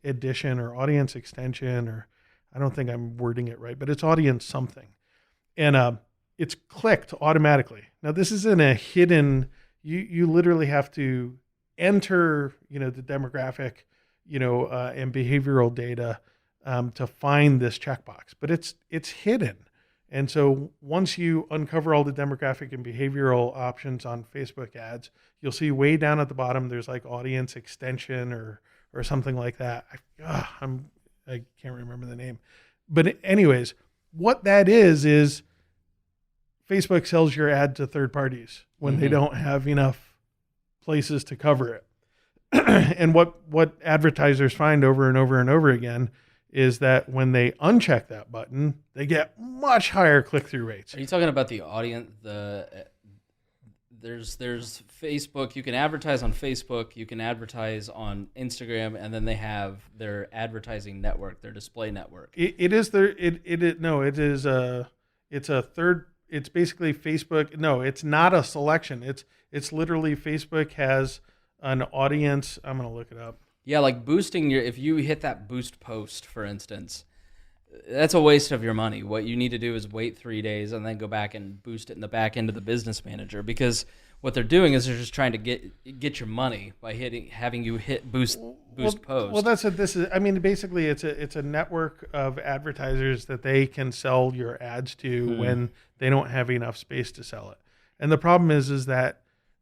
edition or audience extension, or I don't think I'm wording it right, but it's audience something. And it's clicked automatically. Now this isn't a hidden, you literally have to enter, the demographic, and behavioral data to find this checkbox, but it's hidden. And so once you uncover all the demographic and behavioral options on Facebook ads, you'll see way down at the bottom, there's like audience extension or or something like that. I can't remember the name. But anyways, what that is Facebook sells your ad to third parties when they don't have enough places to cover it. And what advertisers find over and over and over again is that when they uncheck that button, they get much higher click-through rates. Are you talking about the audience? There's Facebook. You can advertise on Facebook. You can advertise on Instagram, and then they have their advertising network, their display network. It's a third. It's basically Facebook. No, it's not a selection. It's literally Facebook has an audience. I'm going to look it up. Yeah, like boosting if you hit that boost post, for instance, that's a waste of your money. What you need to do is wait 3 days and then go back and boost it in the back end of the business manager, because what they're doing is they're just trying to get your money by having you hit boost post. Well, that's what this is. I mean, basically, it's a network of advertisers that they can sell your ads to when they don't have enough space to sell it. And the problem is that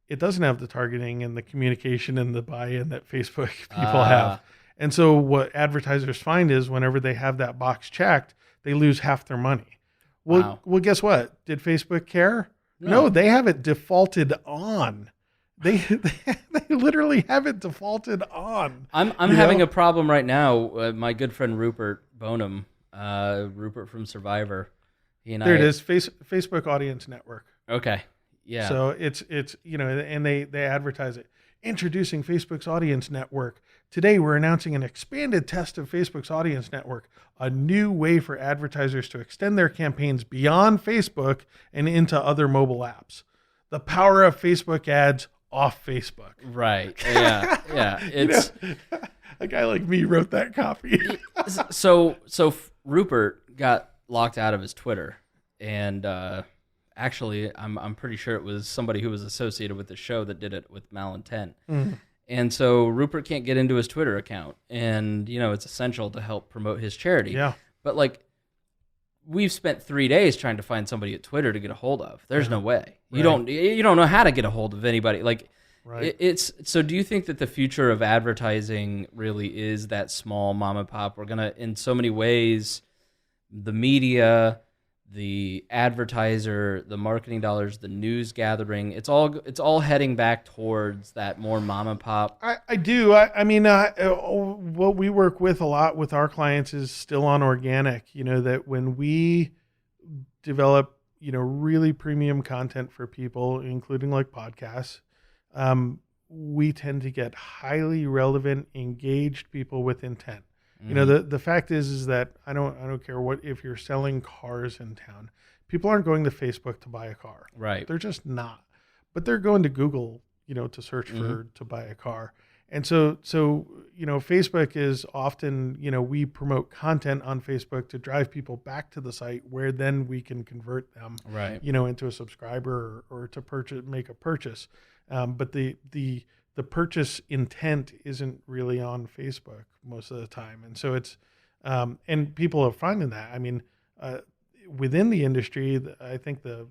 it doesn't have the targeting and the communication and the buy-in that Facebook people have. And so what advertisers find is whenever they have that box checked, they lose half their money. Well, guess what? Did Facebook care? No, they have it defaulted on. They literally have it defaulted on. I'm having a problem right now. My good friend Rupert Bonham, Rupert from Survivor. It is, Facebook Audience Network. Okay. Yeah. So it's and they advertise it. Introducing Facebook's Audience Network. Today we're announcing an expanded test of Facebook's Audience Network, a new way for advertisers to extend their campaigns beyond Facebook and into other mobile apps. The power of Facebook ads off Facebook. Right. Yeah. Yeah. It's a guy like me wrote that copy. So Rupert got locked out of his Twitter, and actually, I'm pretty sure it was somebody who was associated with the show that did it with malintent. And so Rupert can't get into his Twitter account, and it's essential to help promote his charity. Yeah. But we've spent 3 days trying to find somebody at Twitter to get a hold of. There's no way. You don't know how to get a hold of anybody. It's so. Do you think that the future of advertising really is that small mom and pop? We're gonna, in so many ways, the media, the advertiser, the marketing dollars, the news gathering, it's all heading back towards that more mom and pop. I do. I mean, what we work with a lot with our clients is still on organic. That when we develop, really premium content for people, including like podcasts, we tend to get highly relevant, engaged people with intent. The fact is that I don't care what, if you're selling cars in town, people aren't going to Facebook to buy a car. Right. They're just not. But they're going to Google, to search to buy a car. And so Facebook is often, we promote content on Facebook to drive people back to the site where then we can convert them, right, into a subscriber or to make a purchase. But the purchase intent isn't really on Facebook most of the time. And so it's, and people are finding that. I mean, within the industry, I think the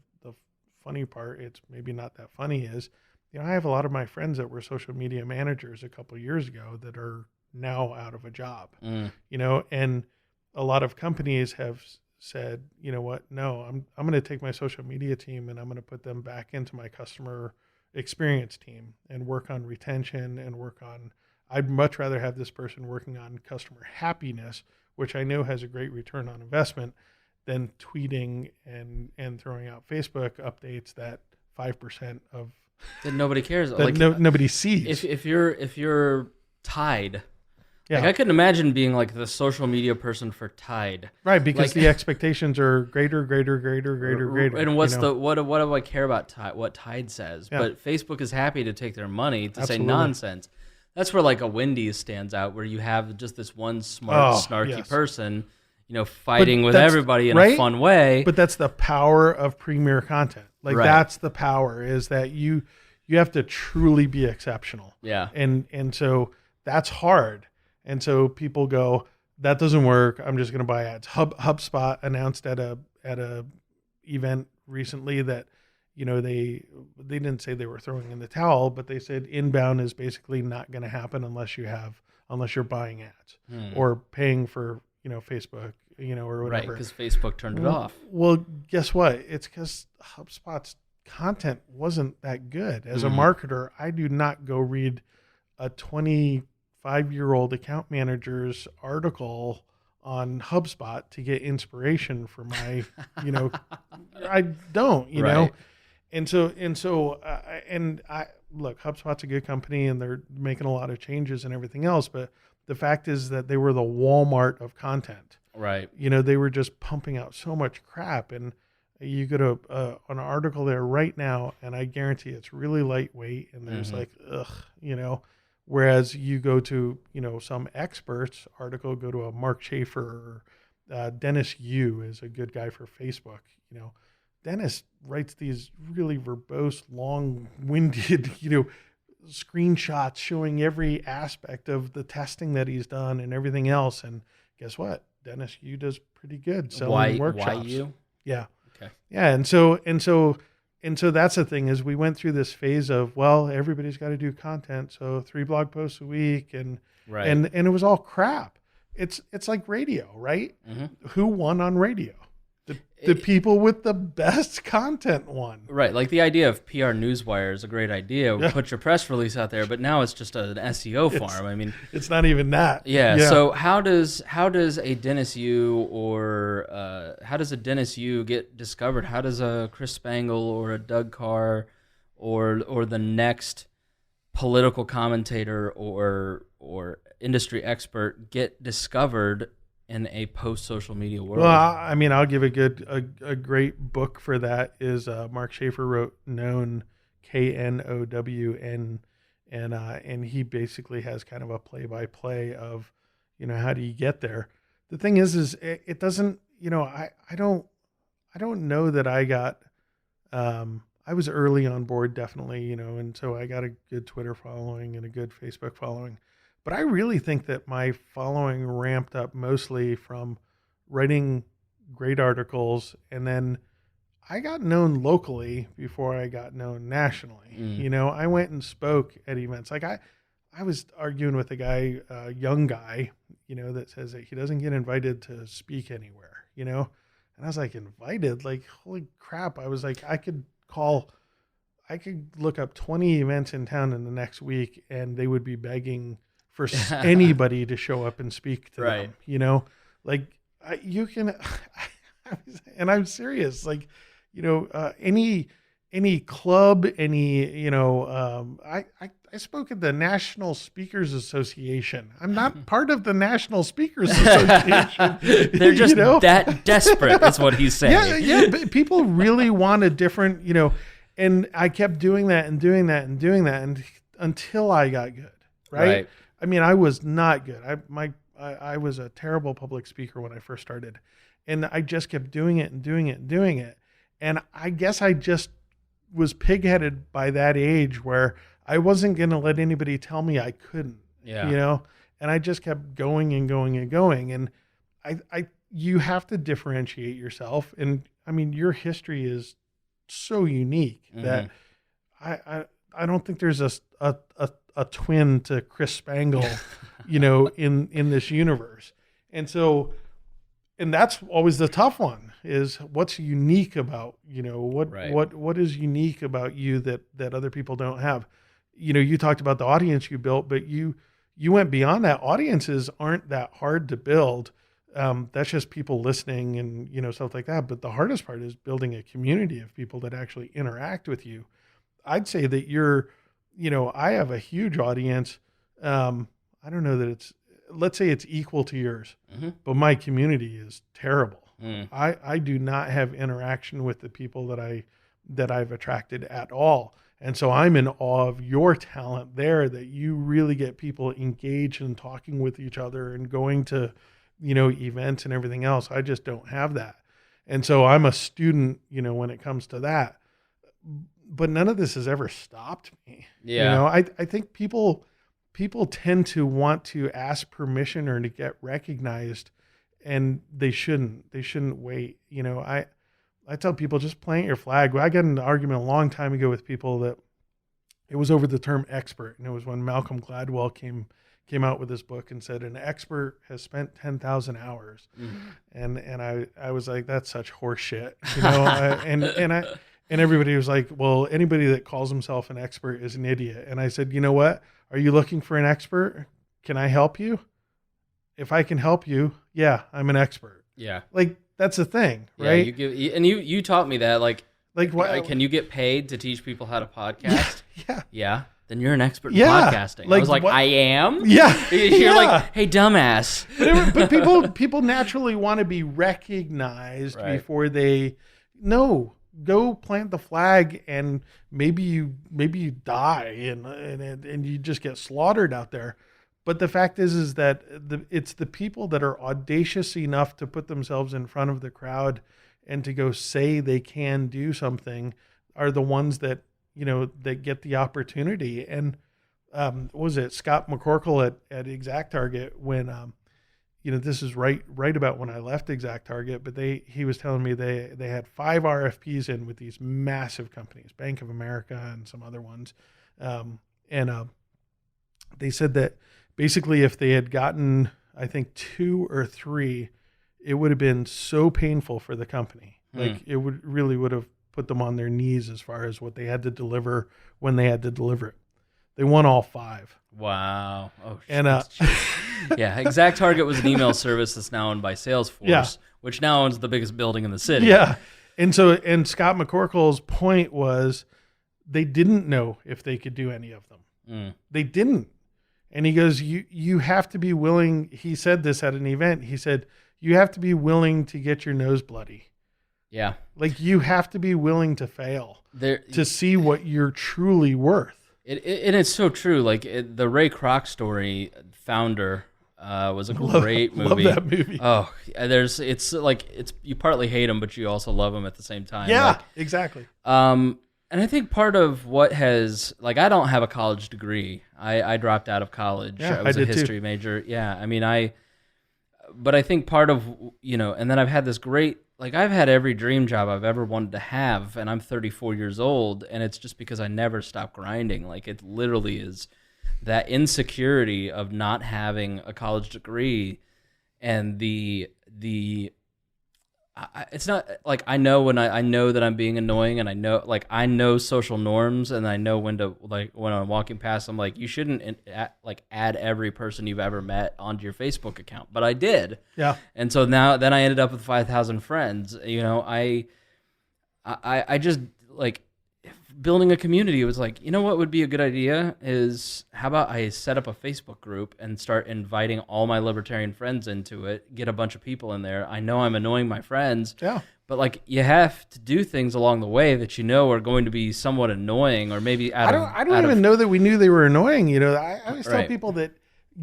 funny part, it's maybe not that funny, is, I have a lot of my friends that were social media managers a couple of years ago that are now out of a job, and a lot of companies have said, what, no, I'm going to take my social media team and I'm going to put them back into my customer experience team and work on retention and I'd much rather have this person working on customer happiness, which I know has a great return on investment, than tweeting and throwing out Facebook updates that 5% of that nobody cares. Nobody sees. If you're Tide, I couldn't imagine being like the social media person for Tide, right? Because the expectations are greater. And what do I care about Tide? What Tide says? Yeah. But Facebook is happy to take their money to say nonsense. That's where a Wendy's stands out, where you have just this one smart, snarky person, fighting with everybody in a fun way. But that's the power of premier content. That's the power, is that you have to truly be exceptional. Yeah. And so that's hard. And so people go, that doesn't work. I'm just going to buy ads. HubSpot announced at a event recently that, they didn't say they were throwing in the towel, but they said inbound is basically not going to happen unless you have unless you're buying ads or paying for, Facebook, or Right, whatever. because Facebook turned it off. Well, guess what? It's because HubSpot's content wasn't that good. As a marketer, I do not go read a 25-year-old account manager's article on HubSpot to get inspiration for my, I don't, Right. And I look, HubSpot's a good company and they're making a lot of changes and everything else. But the fact is that they were the Walmart of content. Right. They were just pumping out so much crap. And you go to an article there right now, and I guarantee it's really lightweight. And there's whereas you go to, some experts article, go to a Mark Schaefer or Dennis Yu is a good guy for Facebook. Dennis writes these really verbose, long-winded, screenshots showing every aspect of the testing that he's done and everything else. And guess what? Dennis Yu does pretty good selling workshops. Why you? Yeah. Okay. Yeah. And so that's the thing is we went through this phase of, well, everybody's got to do content. So 3 blog posts a week and it was all crap. It's like radio, right? Mm-hmm. Who won on radio? The people with the best content won. Right. Like the idea of PR Newswire is a great idea. Yeah. Put your press release out there, but now it's just an SEO farm. I mean, it's not even that. Yeah. So how does a Dennis Yu or how does a Dennis Yu get discovered? How does a Chris Spangle or a Doug Carr or the next political commentator or industry expert get discovered in a post-social media world? Well, I mean, I'll give a great book for that is Mark Schaefer wrote Known, KNOWN, and he basically has kind of a play-by-play of, how do you get there? The thing is it doesn't, I don't know that I got, I was early on board definitely, and so I got a good Twitter following and a good Facebook following. But I really think that my following ramped up mostly from writing great articles. And then I got known locally before I got known nationally. I went and spoke at events. Like I was arguing with a guy, a young guy, that says that he doesn't get invited to speak anywhere, and I was like, invited? Like, holy crap. I was like, I could look up 20 events in town in the next week and they would be begging for anybody to show up and speak to them, like you can, and I'm serious, like, any club, I spoke at the National Speakers Association. I'm not part of the National Speakers Association. They're just that desperate. That's what he's saying. Yeah. But people really want a different, and I kept doing that and doing that and doing that until I got good. Right. I mean, I was not good. I was a terrible public speaker when I first started, and I just kept doing it and doing it and doing it. And I guess I just was pigheaded by that age where I wasn't going to let anybody tell me I couldn't, and I just kept going and going and going. And you have to differentiate yourself. And I mean, your history is so unique that I don't think there's a twin to Chris Spangle, in this universe. And so, and that's always the tough one is what's unique about, what is unique about you that other people don't have. You talked about the audience you built, but you went beyond that. Audiences aren't that hard to build. That's just people listening and, stuff like that. But the hardest part is building a community of people that actually interact with you. I'd say that I have a huge audience. I don't know that let's say it's equal to yours, but my community is terrible. I do not have interaction with the people that I've attracted at all. And so I'm in awe of your talent there, that you really get people engaged and talking with each other and going to, events and everything else. I just don't have that. And so I'm a student, when it comes to that. But none of this has ever stopped me. Yeah. I think people tend to want to ask permission or to get recognized, and they shouldn't wait. I tell people, just plant your flag. I got in an argument a long time ago with people that it was over the term expert. And it was when Malcolm Gladwell came came out with this book and said an expert has spent 10,000 hours. And I was like, that's such horse shit, you know? And everybody was like, well, anybody that calls himself an expert is an idiot. And I said, you know what? Are you looking for an expert? Can I help you? If I can help you, yeah, I'm an expert. Yeah. Like, that's the thing, right? Yeah, you taught me that. Like what? Can you get paid to teach people how to podcast? Yeah. Yeah. Then you're an expert in Yeah. podcasting. Like, I was like, what? I am? Yeah. You're Yeah. like, hey, dumbass. But people naturally want to be recognized Right. before they go plant the flag, and maybe you die and you just get slaughtered out there. But the fact is that it's the people that are audacious enough to put themselves in front of the crowd and to go say they can do something are the ones that, you know, that get the opportunity. And what was it, Scott McCorkle at Exact Target, when you know, this is right about when I left Exact Target, but he was telling me they had 5 RFPs in with these massive companies, Bank of America and some other ones, and they said that basically if they had gotten, I think, 2 or 3, it would have been so painful for the company. Like, it would have put them on their knees as far as what they had to deliver when they had to deliver it. They won all 5. Wow. Oh, and yeah, Exact Target was an email service that's now owned by Salesforce, which now owns the biggest building in the city. Yeah. And Scott McCorkle's point was they didn't know if they could do any of them. They didn't. And he goes, you have to be willing. He said this at an event. He said, you have to be willing to get your nose bloody. Yeah. Like, you have to be willing to fail to see what you're truly worth. And it's so true. Like, the Ray Kroc story, Founder, was a great movie. Love that movie. Oh, it's you partly hate him, but you also love him at the same time. Yeah, like, exactly. And I think part of what has, like, I don't have a college degree. I dropped out of college. Yeah, I was I a did history too. major. Yeah, I mean, but I think part of, you know, and then I've had this great, like, I've had every dream job I've ever wanted to have, and I'm 34 years old, and it's just because I never stopped grinding. Like, it literally is that insecurity of not having a college degree, and it's not like I know I know that I'm being annoying, and I know social norms, and I know when I'm walking past, I'm like, you shouldn't add every person you've ever met onto your Facebook account, but I did. Yeah. And so then I ended up with 5,000 friends. You know, I just, like, building a community. It was like, you know what would be a good idea is, how about I set up a Facebook group and start inviting all my libertarian friends into it, get a bunch of people in there. I know I'm annoying my friends, but, like, you have to do things along the way that you know are going to be somewhat annoying, or maybe I don't even know that we knew they were annoying. You know, I always tell Right. people that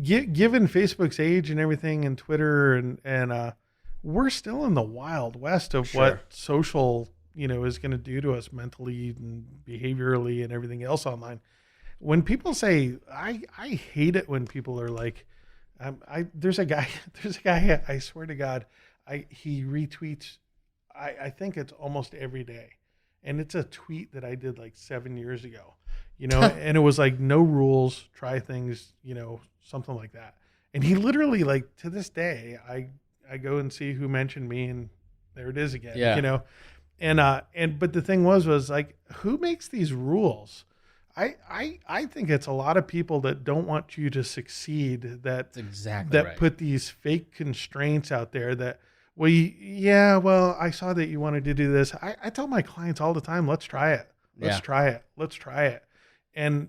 given Facebook's age and everything, and Twitter and we're still in the wild west of Sure. what social, you know, is going to do to us mentally and behaviorally and everything else online. When people say, I hate it when people are like, there's a guy, I swear to God, he retweets, I think it's almost every day. And it's a tweet that I did like 7 years ago, you know, and it was like, no rules, try things, you know, something like that. And he literally, like, to this day, I go and see who mentioned me, and there it is again, you know? But the thing was like, who makes these rules? I think it's a lot of people that don't want you to succeed, That's exactly right. put these fake constraints out there that, well, I saw that you wanted to do this. I tell my clients all the time, let's try it. Let's try it. And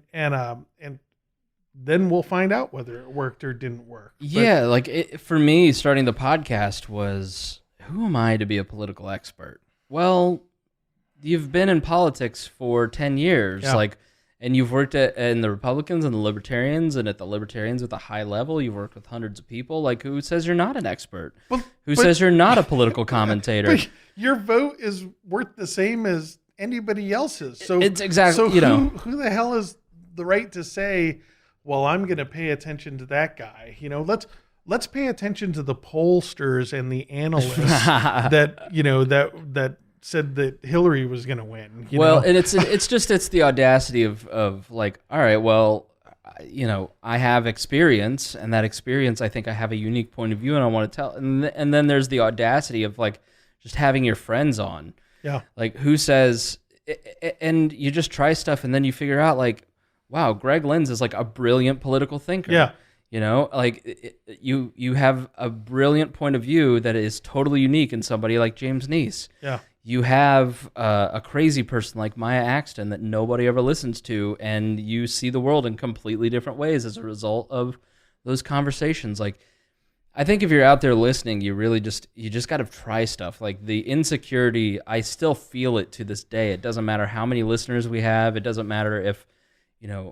then we'll find out whether it worked or didn't work. Yeah. Like, for me, starting the podcast was, who am I to be a political expert? Well, you've been in politics for 10 years, and you've worked in the Republicans and the Libertarians, and at the Libertarians at the high level, you've worked with hundreds of people. Like, who says you're not an expert? Who says you're not a political commentator? But your vote is worth the same as anybody else's. So it's exactly, so who the hell is the right to say, well, I'm going to pay attention to that guy? You know, let's pay attention to the pollsters and the analysts that, you know, that said that Hillary was going to win. You know? And it's the audacity of like, all right, well, I have experience, and that experience, I think I have a unique point of view, and I want to tell. And then there's the audacity of like just having your friends on. Yeah. Like who says, and you just try stuff, and then you figure out like, wow, Greg Lenz is like a brilliant political thinker. Yeah. Like you have a brilliant point of view that is totally unique in somebody like James Neese. Yeah. You have a crazy person like Maya Axton that nobody ever listens to, and you see the world in completely different ways as a result of those conversations. Like, I think if you're out there listening, you just got to try stuff. Like the insecurity, I still feel it to this day. It doesn't matter how many listeners we have. It doesn't matter if,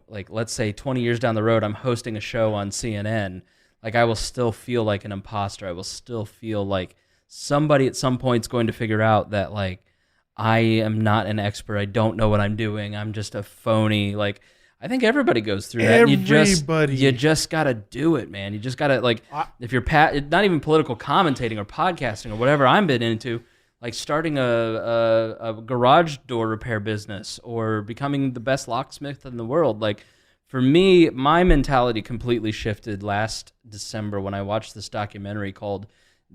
like let's say 20 years down the road, I'm hosting a show on CNN. Like I will still feel like an imposter. I will still feel like somebody at some point is going to figure out that like I am not an expert. I don't know what I'm doing. I'm just a phony. Like I think everybody goes through that. Everybody. You just got to do it, man. You just got to like if you're not even political commentating or podcasting or whatever I'm been into, like starting a garage door repair business or becoming the best locksmith in the world. Like for me, my mentality completely shifted last December when I watched this documentary called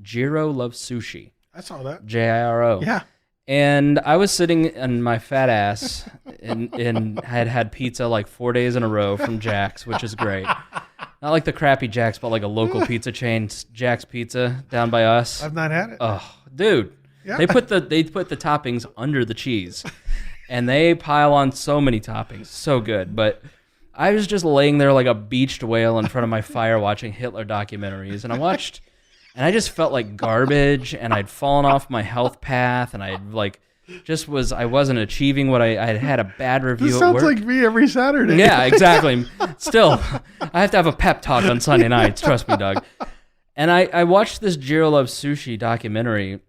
Jiro Loves Sushi. I saw that. Jiro. Yeah. And I was sitting on my fat ass and had pizza like 4 days in a row from Jack's, which is great. Not like the crappy Jack's, but like a local pizza chain, Jack's Pizza down by us. I've not had it. Oh, dude. Yeah. They put the toppings under the cheese. And they pile on so many toppings. So good. But I was just laying there like a beached whale in front of my fire watching Hitler documentaries. And I just felt like garbage, and I'd fallen off my health path, and I wasn't achieving what I had a bad review this at work. sounds like me every Saturday. Yeah, exactly. Still, I have to have a pep talk on Sunday nights. Trust me, Doug. And I watched this Jiro Loves Sushi documentary,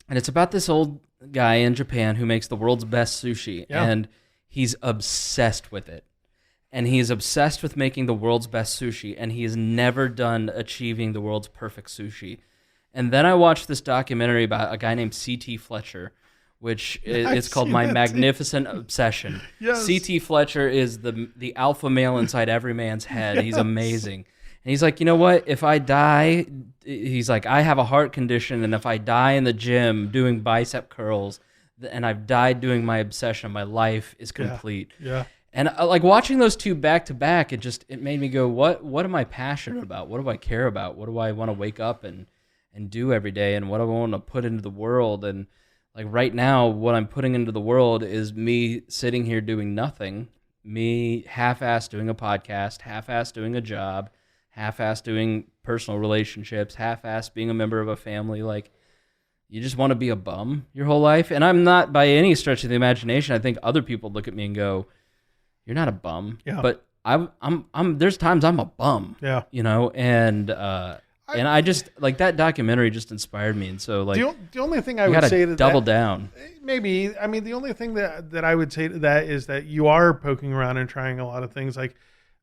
and it's about this old guy in Japan who makes the world's best sushi, and he's obsessed with it. And he's obsessed with making the world's best sushi, and he is never done achieving the world's perfect sushi. And then I watched this documentary about a guy named C.T. Fletcher, which it's called My Magnificent Obsession. Yes. C.T. Fletcher is the alpha male inside every man's head. Yes. He's amazing. And he's like, you know what? If I die, he's like, I have a heart condition, and if I die in the gym doing bicep curls, and I've died doing my obsession, my life is complete. Yeah. And like watching those two back to back, it made me go, what am I passionate about? What do I care about? What do I want to wake up and do every day? And what do I want to put into the world? And like right now, what I'm putting into the world is me sitting here doing nothing, me half-assed doing a podcast, half-assed doing a job, half-assed doing personal relationships, half-assed being a member of a family. Like you just want to be a bum your whole life. And I'm not by any stretch of the imagination. I think other people look at me and go, you're not a bum, but I'm. There's times I'm a bum, and I just like that documentary just inspired me, and so like the only thing I would say to double down. Maybe the only thing that I would say to that is that you are poking around and trying a lot of things. Like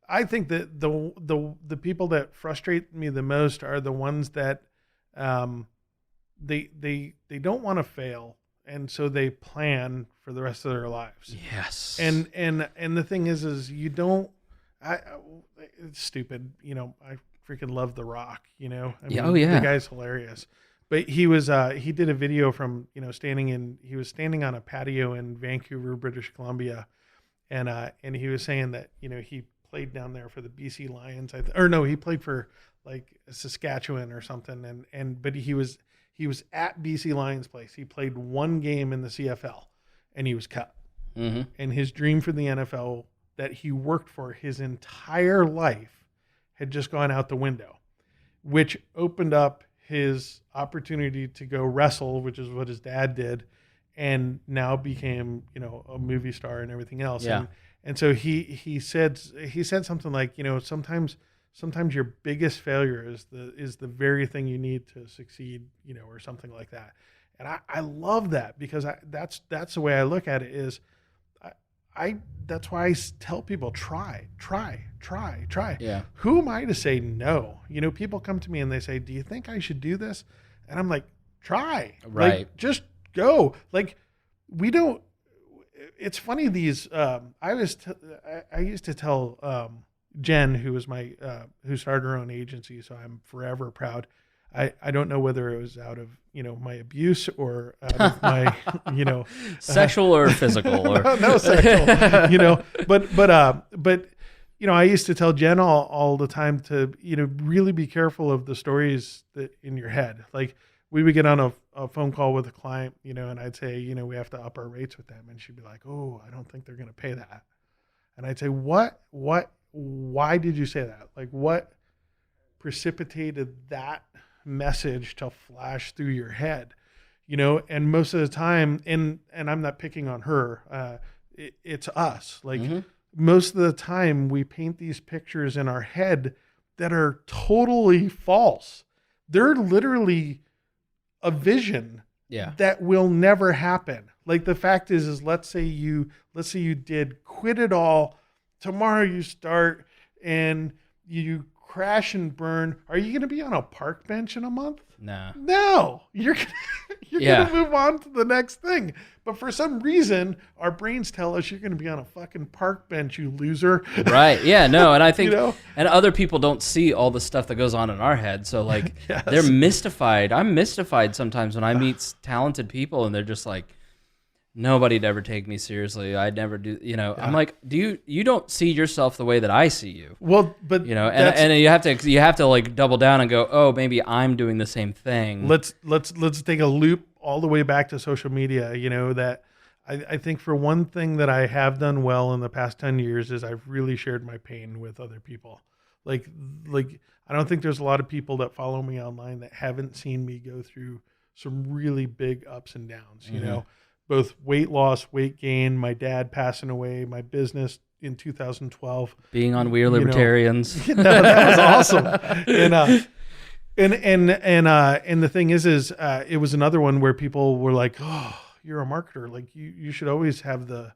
I think that the people that frustrate me the most are the ones that they don't want to fail. And so they plan for the rest of their lives. Yes. And the thing is you don't. It's stupid. I freaking love The Rock. I mean, the guy's hilarious. But he did a video from he was standing on a patio in Vancouver, British Columbia, and he was saying that he played down there for the BC Lions. He played for like Saskatchewan or something. But he was at BC Lions place. He played one game in the CFL, and he was cut. Mm-hmm. And his dream for the NFL that he worked for his entire life had just gone out the window, which opened up his opportunity to go wrestle, which is what his dad did, and now became a movie star and everything else. Yeah. And so he said something like sometimes your biggest failure is the very thing you need to succeed, or something like that. And I love that because that's the way I look at it is that's why I tell people try. Yeah. Who am I to say no? People come to me and they say, do you think I should do this? And I'm like, try. Right. Like, just go. Like it's funny. I used to tell, Jen, who was who started her own agency. So I'm forever proud. I don't know whether it was out of, my abuse or out of my, sexual or physical or no sexual, but I used to tell Jen all the time to, really be careful of the stories that in your head. Like we would get on a phone call with a client, and I'd say, we have to up our rates with them. And she'd be like, oh, I don't think they're going to pay that. And I'd say, why did you say that? Like what precipitated that message to flash through your head, and most of the time, and I'm not picking on her, it's us. Like most of the time we paint these pictures in our head that are totally false. They're literally a vision that will never happen. Like the fact is let's say you did quit it all. Tomorrow you start and you crash and burn. Are you going to be on a park bench in a month? No, you're going to move on to the next thing. But for some reason, our brains tell us you're going to be on a fucking park bench, you loser. Right. Yeah, no. And I think, and other people don't see all the stuff that goes on in our head. So like they're mystified. I'm mystified sometimes when I meet talented people and they're just like, nobody'd ever take me seriously. I'd never do, I'm like, you don't see yourself the way that I see you. Well, but and you have to like double down and go, oh, maybe I'm doing the same thing. Let's take a loop all the way back to social media. That I think for one thing that I have done well in the past 10 years is I've really shared my pain with other people. Like I don't think there's a lot of people that follow me online that haven't seen me go through some really big ups and downs, both weight loss, weight gain, my dad passing away, my business in 2012. Being on We Are Libertarians. No, that was awesome. And the thing is it was another one where people were like, oh, you're a marketer. Like you should always have the,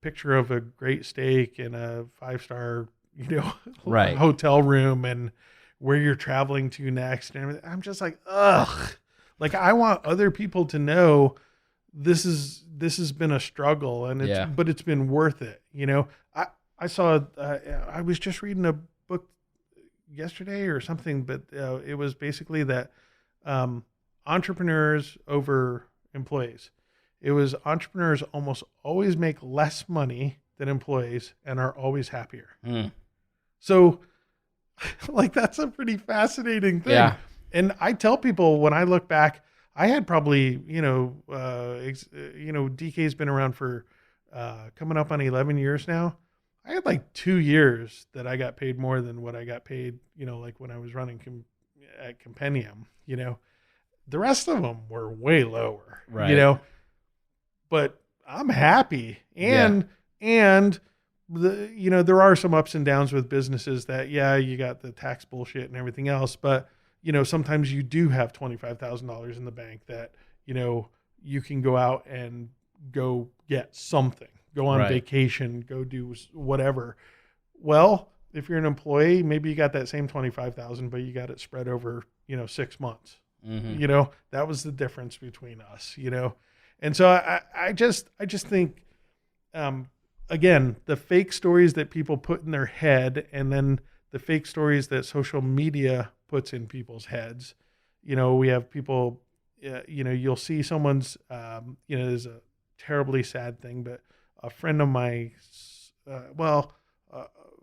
picture of a great steak and a 5-star, right, hotel room and where you're traveling to next. And everything. I'm just like, ugh. Like I want other people to know this has been a struggle and but it's been worth it. I saw, I was just reading a book yesterday or something, but it was basically that entrepreneurs over employees. It was entrepreneurs almost always make less money than employees and are always happier. So like, that's a pretty fascinating thing. Yeah. And I tell people when I look back, I had probably, DK's been around for coming up on 11 years now. I had like 2 years that I got paid more than what I got paid, like when I was running at Compendium, the rest of them were way lower, right. But I'm happy. And there are some ups and downs with businesses that, you got the tax bullshit and everything else, but sometimes you do have $25,000 in the bank that, you can go out and go get something, go on vacation, go do whatever. Well, if you're an employee, maybe you got that same 25,000, but you got it spread over, 6 months. That was the difference between us, And so I just think, again, the fake stories that people put in their head and then the fake stories that social media puts in people's heads. We have people, you'll see someone's, there's a terribly sad thing, but a friend of my,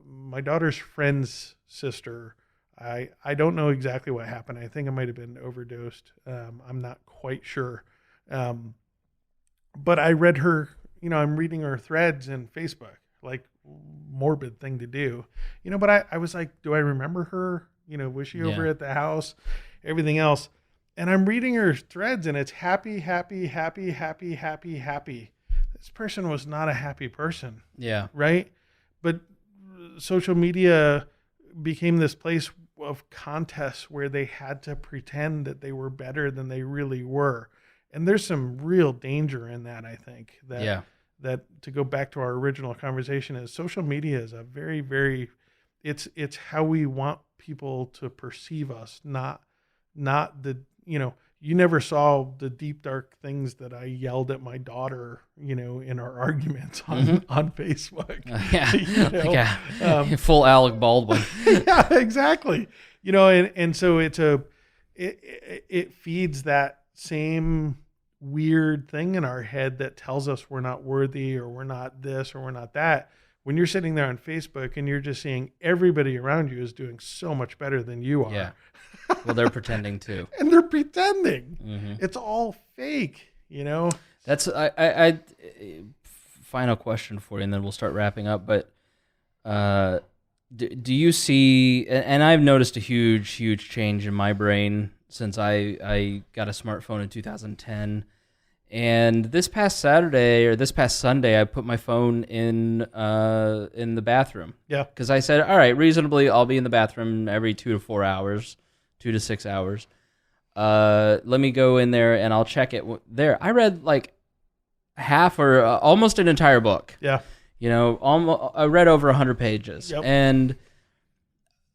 my daughter's friend's sister, I don't know exactly what happened. I think it might've been overdosed. I'm not quite sure. But I read her, I'm reading her threads in Facebook, like morbid thing to do, but I was like, do I remember her? Was she over at the house, everything else? And I'm reading her threads and it's happy, happy, happy, happy, happy, happy. This person was not a happy person. Yeah. Right. But social media became this place of contests where they had to pretend that they were better than they really were. And there's some real danger in that, I think, that to go back to our original conversation is social media is a very, very, it's how we want people to perceive us, not the, you never saw the deep, dark things that I yelled at my daughter, in our arguments on Facebook. Full Alec Baldwin. Yeah, exactly. And so it feeds that same weird thing in our head that tells us we're not worthy or we're not this or we're not that. When you're sitting there on Facebook and you're just seeing everybody around you is doing so much better than you are. Yeah. Well, they're pretending too. And they're pretending. It's all fake, That's I final question for you, and then we'll start wrapping up. But do you see? And I've noticed a huge change in my brain since I got a smartphone in 2010. And this past Sunday, I put my phone in the bathroom. Yeah. Because I said, all right, reasonably, I'll be in the bathroom every 2 to 4 hours, 2 to 6 hours. Let me go in there and I'll check it there. I read like half or almost an entire book. Yeah. I read over 100 pages. Yep. And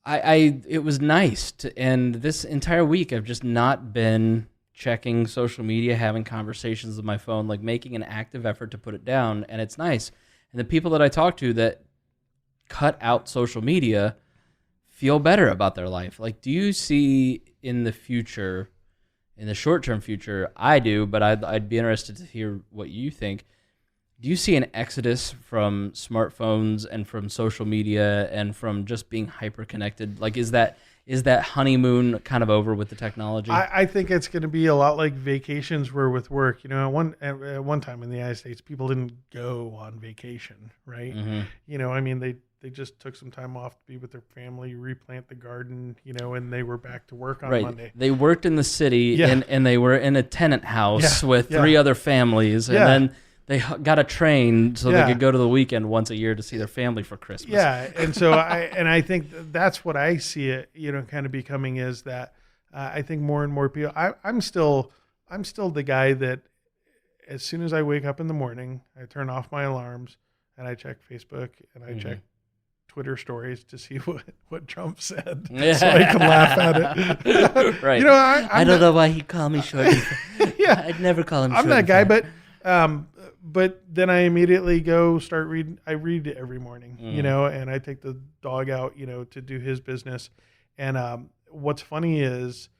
it was nice and this entire week I've just not been checking social media, having conversations with my phone, like making an active effort to put it down, and it's nice. And the people that I talk to that cut out social media feel better about their life. Like, do you see in the future, in the short-term future, I do, but I'd be interested to hear what you think. Do you see an exodus from smartphones and from social media and from just being hyper-connected? Like, is that honeymoon kind of over with the technology? I think it's going to be a lot like vacations were with work. At one time in the United States, people didn't go on vacation, right? They just took some time off to be with their family, replant the garden, and they were back to work on Monday. They worked in the city and they were in a tenant house with 3 other families, and then they got a train so they could go to the weekend once a year to see their family for Christmas. Yeah, and so I think that's what I see it, kind of becoming is that I think more and more people. I'm still the guy that as soon as I wake up in the morning, I turn off my alarms and I check Facebook and I check Twitter stories to see what Trump said, so I can laugh at it. Right. I don't know why he called me short. Yeah, I'd never call him. I'm that guy, but then I immediately go start reading. I read every morning, and I take the dog out, to do his business. And what's funny is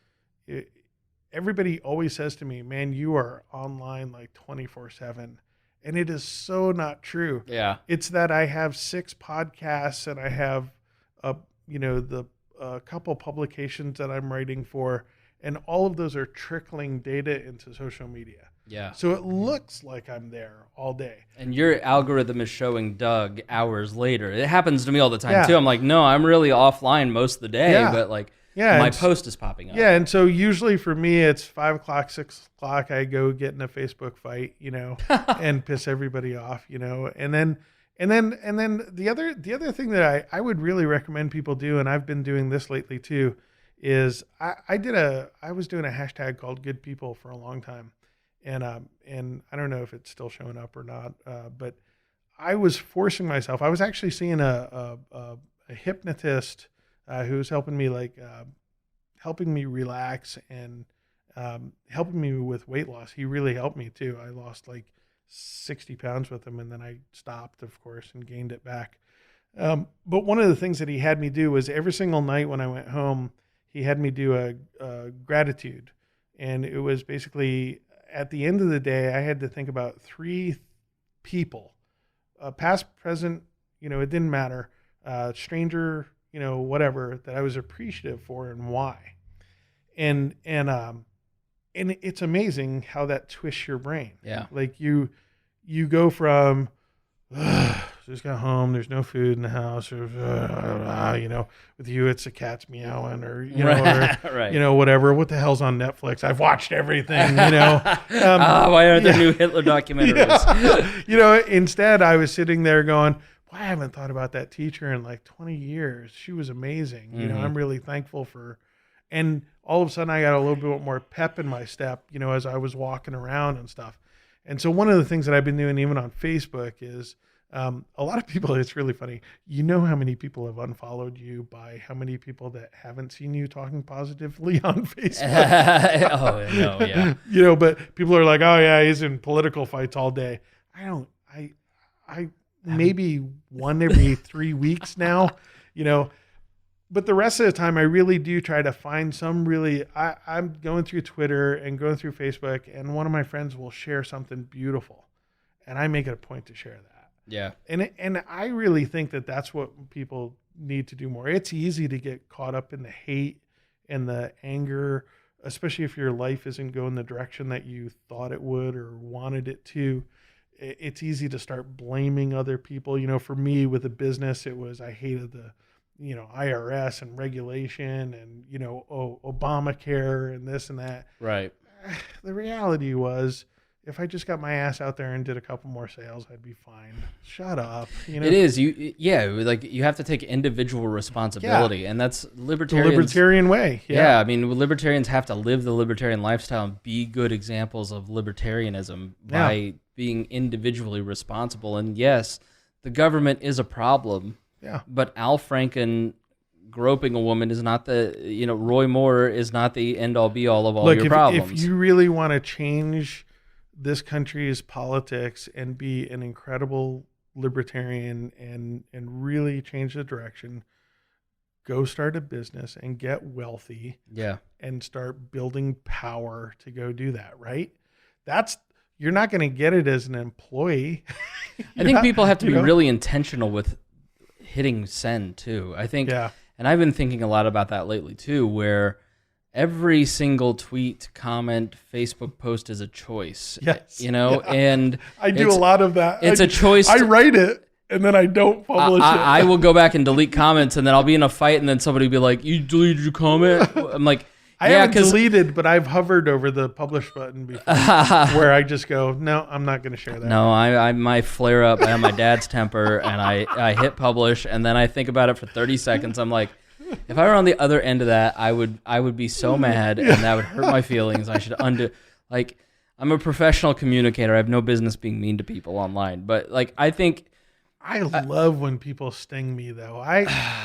everybody always says to me, man, you are online like 24/7. And it is so not true. Yeah. It's that I have 6 podcasts and I have, a couple publications that I'm writing for. And all of those are trickling data into social media. Yeah. So it looks like I'm there all day. And your algorithm is showing Doug hours later. It happens to me all the time, too. I'm like, no, I'm really offline most of the day, but like my post is popping up. Yeah, and so usually for me, it's 5 o'clock, 6 o'clock, I go get in a Facebook fight, and piss everybody off, And then the other thing that I would really recommend people do, and I've been doing this lately too, is I was doing a hashtag called Good People for a long time. And I don't know if it's still showing up or not, but I was forcing myself. I was actually seeing a hypnotist who was helping me helping me relax and helping me with weight loss. He really helped me too. I lost like 60 pounds with him, and then I stopped, of course, and gained it back. But one of the things that he had me do was every single night when I went home, he had me do a gratitude, and it was basically, at the end of the day, I had to think about 3 people, past, present, it didn't matter, stranger, whatever, that I was appreciative for and why. And it's amazing how that twists your brain. Yeah. Like you go from, just got home, there's no food in the house, or, with you, it's the cat's meowing, or, right. Whatever. What the hell's on Netflix? I've watched everything, why aren't there new Hitler documentaries? Instead I was sitting there going, well, I haven't thought about that teacher in like 20 years. She was amazing. I'm really thankful for, and all of a sudden I got a little bit more pep in my step, as I was walking around and stuff. And so one of the things that I've been doing even on Facebook is A lot of people, it's really funny. You know how many people have unfollowed you by how many people that haven't seen you talking positively on Facebook? Oh, no, yeah. But people are like, oh yeah, he's in political fights all day. I maybe one every 3 weeks now, but the rest of the time I really do try to find some I'm going through Twitter and going through Facebook, and one of my friends will share something beautiful and I make it a point to share that. Yeah. And I really think that that's what people need to do more. It's easy to get caught up in the hate and the anger, especially if your life isn't going the direction that you thought it would or wanted it to. It's easy to start blaming other people. For me with a business, it was, I hated the, IRS and regulation and, Obamacare and this and that. Right. The reality was, if I just got my ass out there and did a couple more sales, I'd be fine. Shut up. It is. You have to take individual responsibility, and that's libertarians. The libertarian way. Yeah. I mean, libertarians have to live the libertarian lifestyle and be good examples of libertarianism by being individually responsible. And yes, the government is a problem. Yeah. But Al Franken groping a woman is not Roy Moore is not the end all be all of all your problems. If you really want to change this country's politics and be an incredible libertarian and really change the direction, go start a business and get wealthy. Yeah. And start building power to go do that, right? You're not going to get it as an employee. I think people have to be really intentional with hitting send too. I think, and I've been thinking a lot about that lately too, where every single tweet, comment, Facebook post is a choice. Yes. And I do a lot of that. It's a choice. I write it and then I don't publish it. I will go back and delete comments, and then I'll be in a fight, and then somebody will be like, "You deleted your comment?" I'm like, I haven't deleted, but I've hovered over the publish button before where I just go, no, I'm not going to share that. No, I might flare up. I have my dad's temper, and I hit publish, and then I think about it for 30 seconds. I'm like, if I were on the other end of that, I would be so mad, and that would hurt my feelings. I should undo. Like, I'm a professional communicator. I have no business being mean to people online. But I think I love when people sting me, though.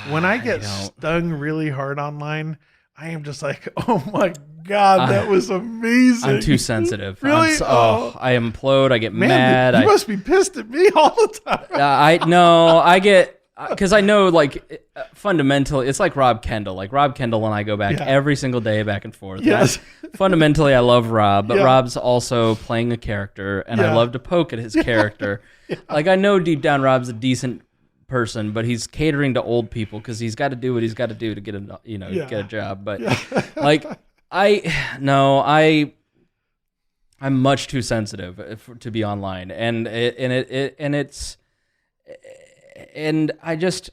When I get stung really hard online, I am just like, oh my God, that was amazing. I'm too sensitive. Really? I implode. I get mad. You must be pissed at me all the time. I get. Because I know, fundamentally, it's like Rob Kendall. Like, Rob Kendall and I go back every single day back and forth. Yes. Fundamentally, I love Rob, but Rob's also playing a character, and I love to poke at his character. Like, I know deep down Rob's a decent person, but he's catering to old people because he's got to do what he's got to do to get get a job. But, I'm much too sensitive to be online, and it's... And I just,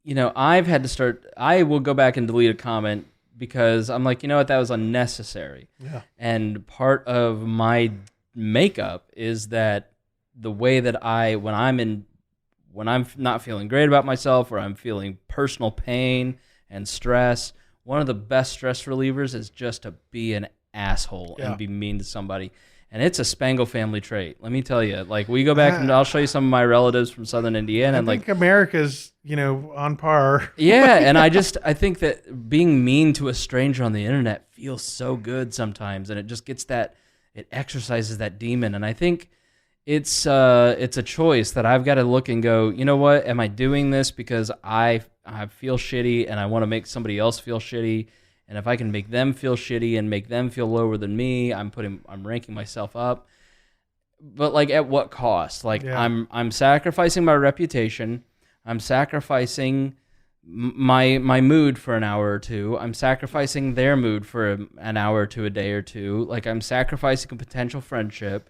I've had to start, I will go back and delete a comment because I'm like, that was unnecessary. Yeah. And part of my makeup is that the way that when I'm not feeling great about myself or I'm feeling personal pain and stress, one of the best stress relievers is just to be an asshole and be mean to somebody. And it's a Spangle family trait. Let me tell you. We go back and I'll show you some of my relatives from Southern Indiana. I think America's, on par. Yeah, and I think that being mean to a stranger on the internet feels so good sometimes, and it just gets it exercises that demon. And I think it's a choice that I've got to look and go, you know what? Am I doing this because I feel shitty and I want to make somebody else feel shitty? And if I can make them feel shitty and make them feel lower than me, I'm ranking myself up. But at what cost? I'm sacrificing my reputation. I'm sacrificing my mood for an hour or two. I'm sacrificing their mood for an hour to a day or two. I'm sacrificing a potential friendship.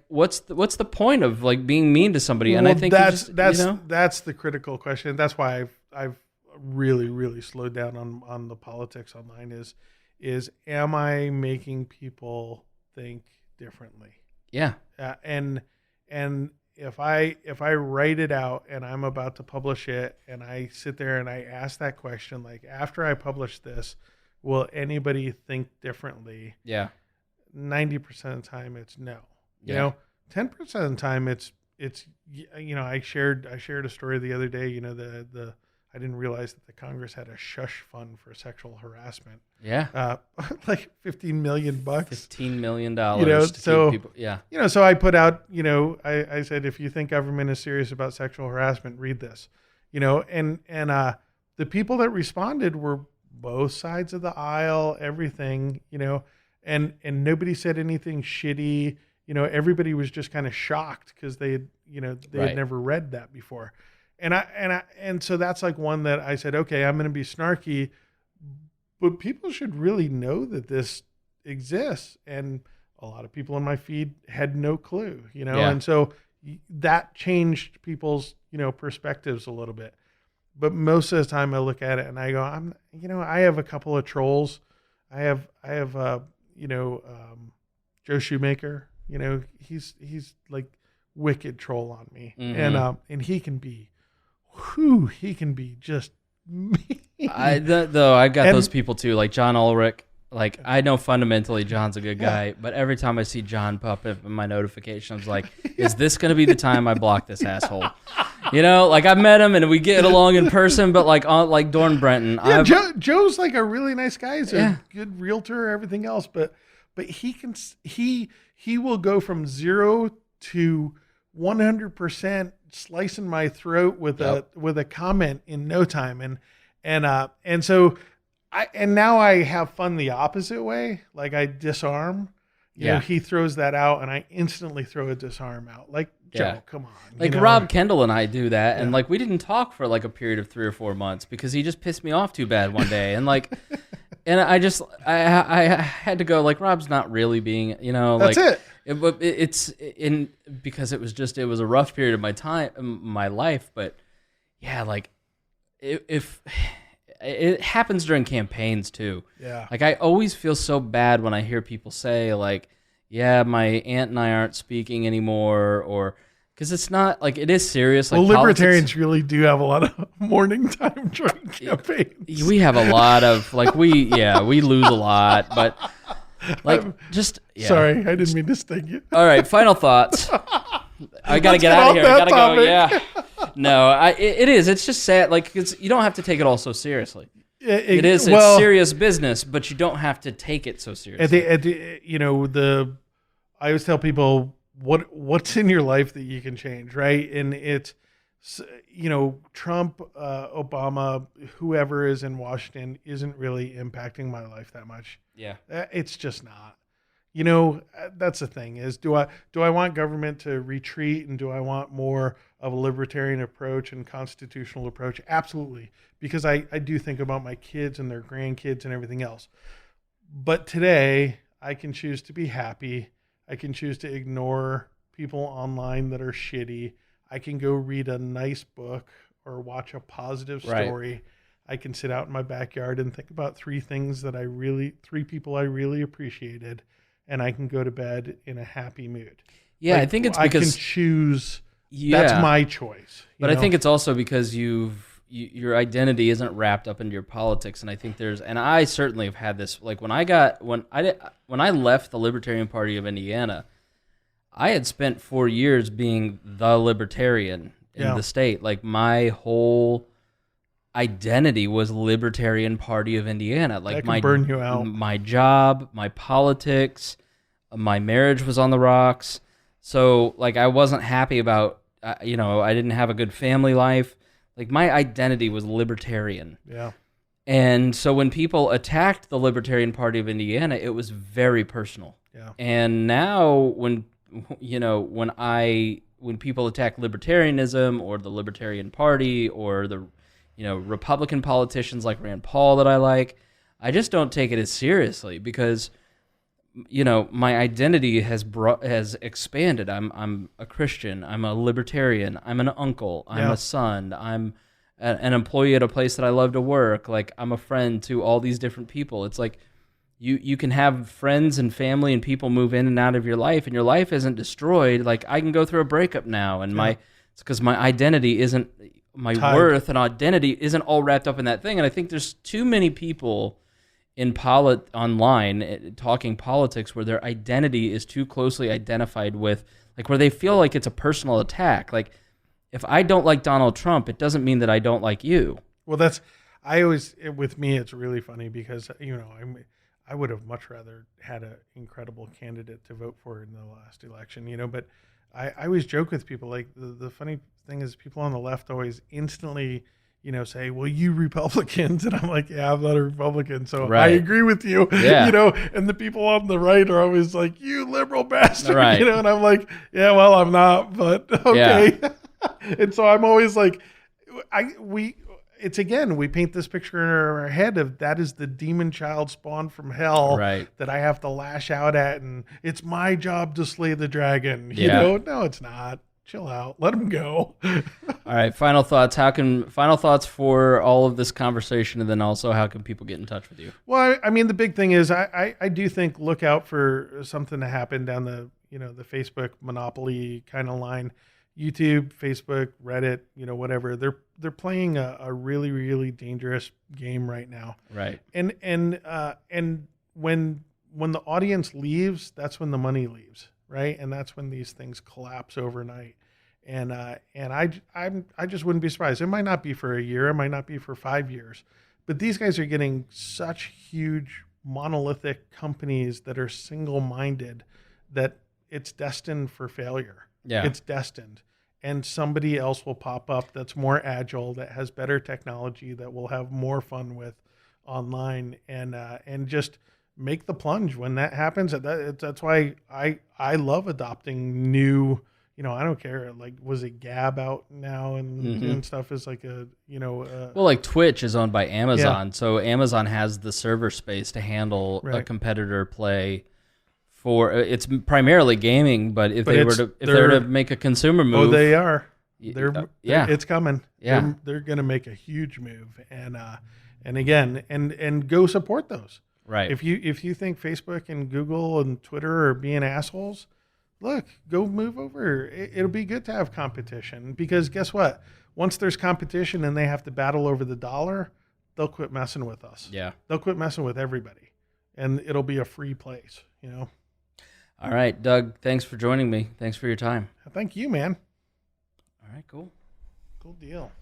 What's the point of being mean to somebody? Well, and I think that's the critical question. That's why I've really, really slowed down on the politics online is am I making people think differently? Yeah. And if I write it out and I'm about to publish it and I sit there and I ask that question, after I publish this, will anybody think differently? Yeah. 90% of the time it's no. Yeah. 10% of the time it's I shared a story the other day. I didn't realize that the Congress had a shush fund for sexual harassment. Yeah. Like $15 million. $15 million. So keep people, yeah. So I put out, I said, if you think government is serious about sexual harassment, read this. And the people that responded were both sides of the aisle, everything, and nobody said anything shitty. Everybody was just kind of shocked because they had never read that before. And so that's like one that I said, okay, I'm going to be snarky, but people should really know that this exists. And a lot of people in my feed had no clue, and so that changed people's, perspectives a little bit. But most of the time I look at it and I go, I have a couple of trolls. I have Joe Shoemaker, he's like wicked troll on me. Mm-hmm. And he can be just mean. I got those people too, like John Ulrich. Like, I know fundamentally John's a good guy, but every time I see John pop up in my notifications, like, is this going to be the time I block this asshole? Like, I've met him and we get along in person, but like Dorn Brenton. Yeah, Joe's like a really nice guy. He's a good realtor, everything else, but he will go from 0 to 100% slicing my throat with a comment in no time. And so now I have fun the opposite way. Like, I disarm, he throws that out and I instantly throw a disarm out. Like, Joe, come on. Like, Rob Kendall and I do that. And like, we didn't talk for like a period of 3 or 4 months because he just pissed me off too bad one day. And like, and I had to go, like, Rob's not really being, that's like, it. It's in because it was a rough period of my life. But yeah, like, if it happens during campaigns too. Yeah. Like, I always feel so bad when I hear people say like, yeah, my aunt and I aren't speaking anymore, or because it's not like, it is serious. Like, libertarians really do have a lot of morning time during campaigns. We have a lot of like, we lose a lot, but like, sorry, I didn't mean to sting you. All right, final thoughts. I gotta get out of here. I gotta go. Yeah. No, it is. It's just sad. Like, you don't have to take it all so seriously. It is. It's serious business, but you don't have to take it so seriously. I always tell people what's in your life that you can change, right? And it's, Trump, Obama, whoever is in Washington isn't really impacting my life that much. Yeah, it's just not. That's the thing is, do I want government to retreat, and do I want more of a libertarian approach and constitutional approach? Absolutely. Because I do think about my kids and their grandkids and everything else. But today I can choose to be happy. I can choose to ignore people online that are shitty. I can go read a nice book or watch a positive story. Right. I can sit out in my backyard and think about 3 people I really appreciated. And I can go to bed in a happy mood. Yeah, I think it's because I can choose. That's my choice. But I think it's also because your identity isn't wrapped up into your politics, and I think and I certainly have had this. Like, when I left the Libertarian Party of Indiana, I had spent 4 years being the libertarian in the state. Like, my whole identity was Libertarian Party of Indiana. Like, that can burn you out. My job, my politics, my marriage was on the rocks. So like, I wasn't happy about, I didn't have a good family life. Like, my identity was libertarian. Yeah. And so when people attacked the Libertarian Party of Indiana, it was very personal. Yeah. And now when people attack libertarianism or the Libertarian Party or the Republican politicians like Rand Paul that I like, I just don't take it as seriously because, my identity has expanded. I'm a Christian. I'm a libertarian. I'm an uncle. I'm a son. I'm an employee at a place that I love to work. Like, I'm a friend to all these different people. It's like you can have friends and family and people move in and out of your life, and your life isn't destroyed. Like, I can go through a breakup now, and it's because my identity isn't. My worth and identity isn't all wrapped up in that thing. And I think there's too many people online talking politics where their identity is too closely identified with, like, where they feel like it's a personal attack. Like, if I don't like Donald Trump, it doesn't mean that I don't like you. Well, with me, it's really funny because, I would have much rather had an incredible candidate to vote for in the last election, but I always joke with people, like, the funny thing is people on the left always instantly, say, well, you Republicans. And I'm like, yeah, I'm not a Republican. So I agree with you, and the people on the right are always like, you liberal bastard, and I'm like, yeah, well, I'm not, but okay. Yeah. And so I'm always like, we paint this picture in our head of that is the demon child spawned from hell that I have to lash out at. And it's my job to slay the dragon. No, it's not. Chill out. Let him go. All right. Final thoughts. Final thoughts for all of this conversation, and then also how can people get in touch with you? Well, I mean, the big thing is I do think look out for something to happen down the the Facebook monopoly kind of line. YouTube, Facebook, Reddit, whatever. They're playing a really, really dangerous game right now. Right. And when the audience leaves, that's when the money leaves. Right. And that's when these things collapse overnight. And I just wouldn't be surprised. It might not be for a year. It might not be for 5 years. But these guys are getting such huge monolithic companies that are single-minded that it's destined for failure. Yeah. It's destined. And somebody else will pop up that's more agile, that has better technology, that will have more fun with online, and just make the plunge when that happens. That's why I love adopting new, I don't care. Like, was it Gab out now and stuff is like well, like Twitch is owned by Amazon. So Amazon has the server space to handle a competitor play. It's primarily gaming, but if they were to make a consumer move, they are. It's coming. Yeah, they're going to make a huge move, and again, and go support those. Right. If you think Facebook and Google and Twitter are being assholes, look, go move over. It'll be good to have competition, because guess what? Once there's competition and they have to battle over the dollar, they'll quit messing with us. Yeah, they'll quit messing with everybody, and it'll be a free place. All right, Doug, thanks for joining me. Thanks for your time. Thank you, man. All right, cool. Cool deal.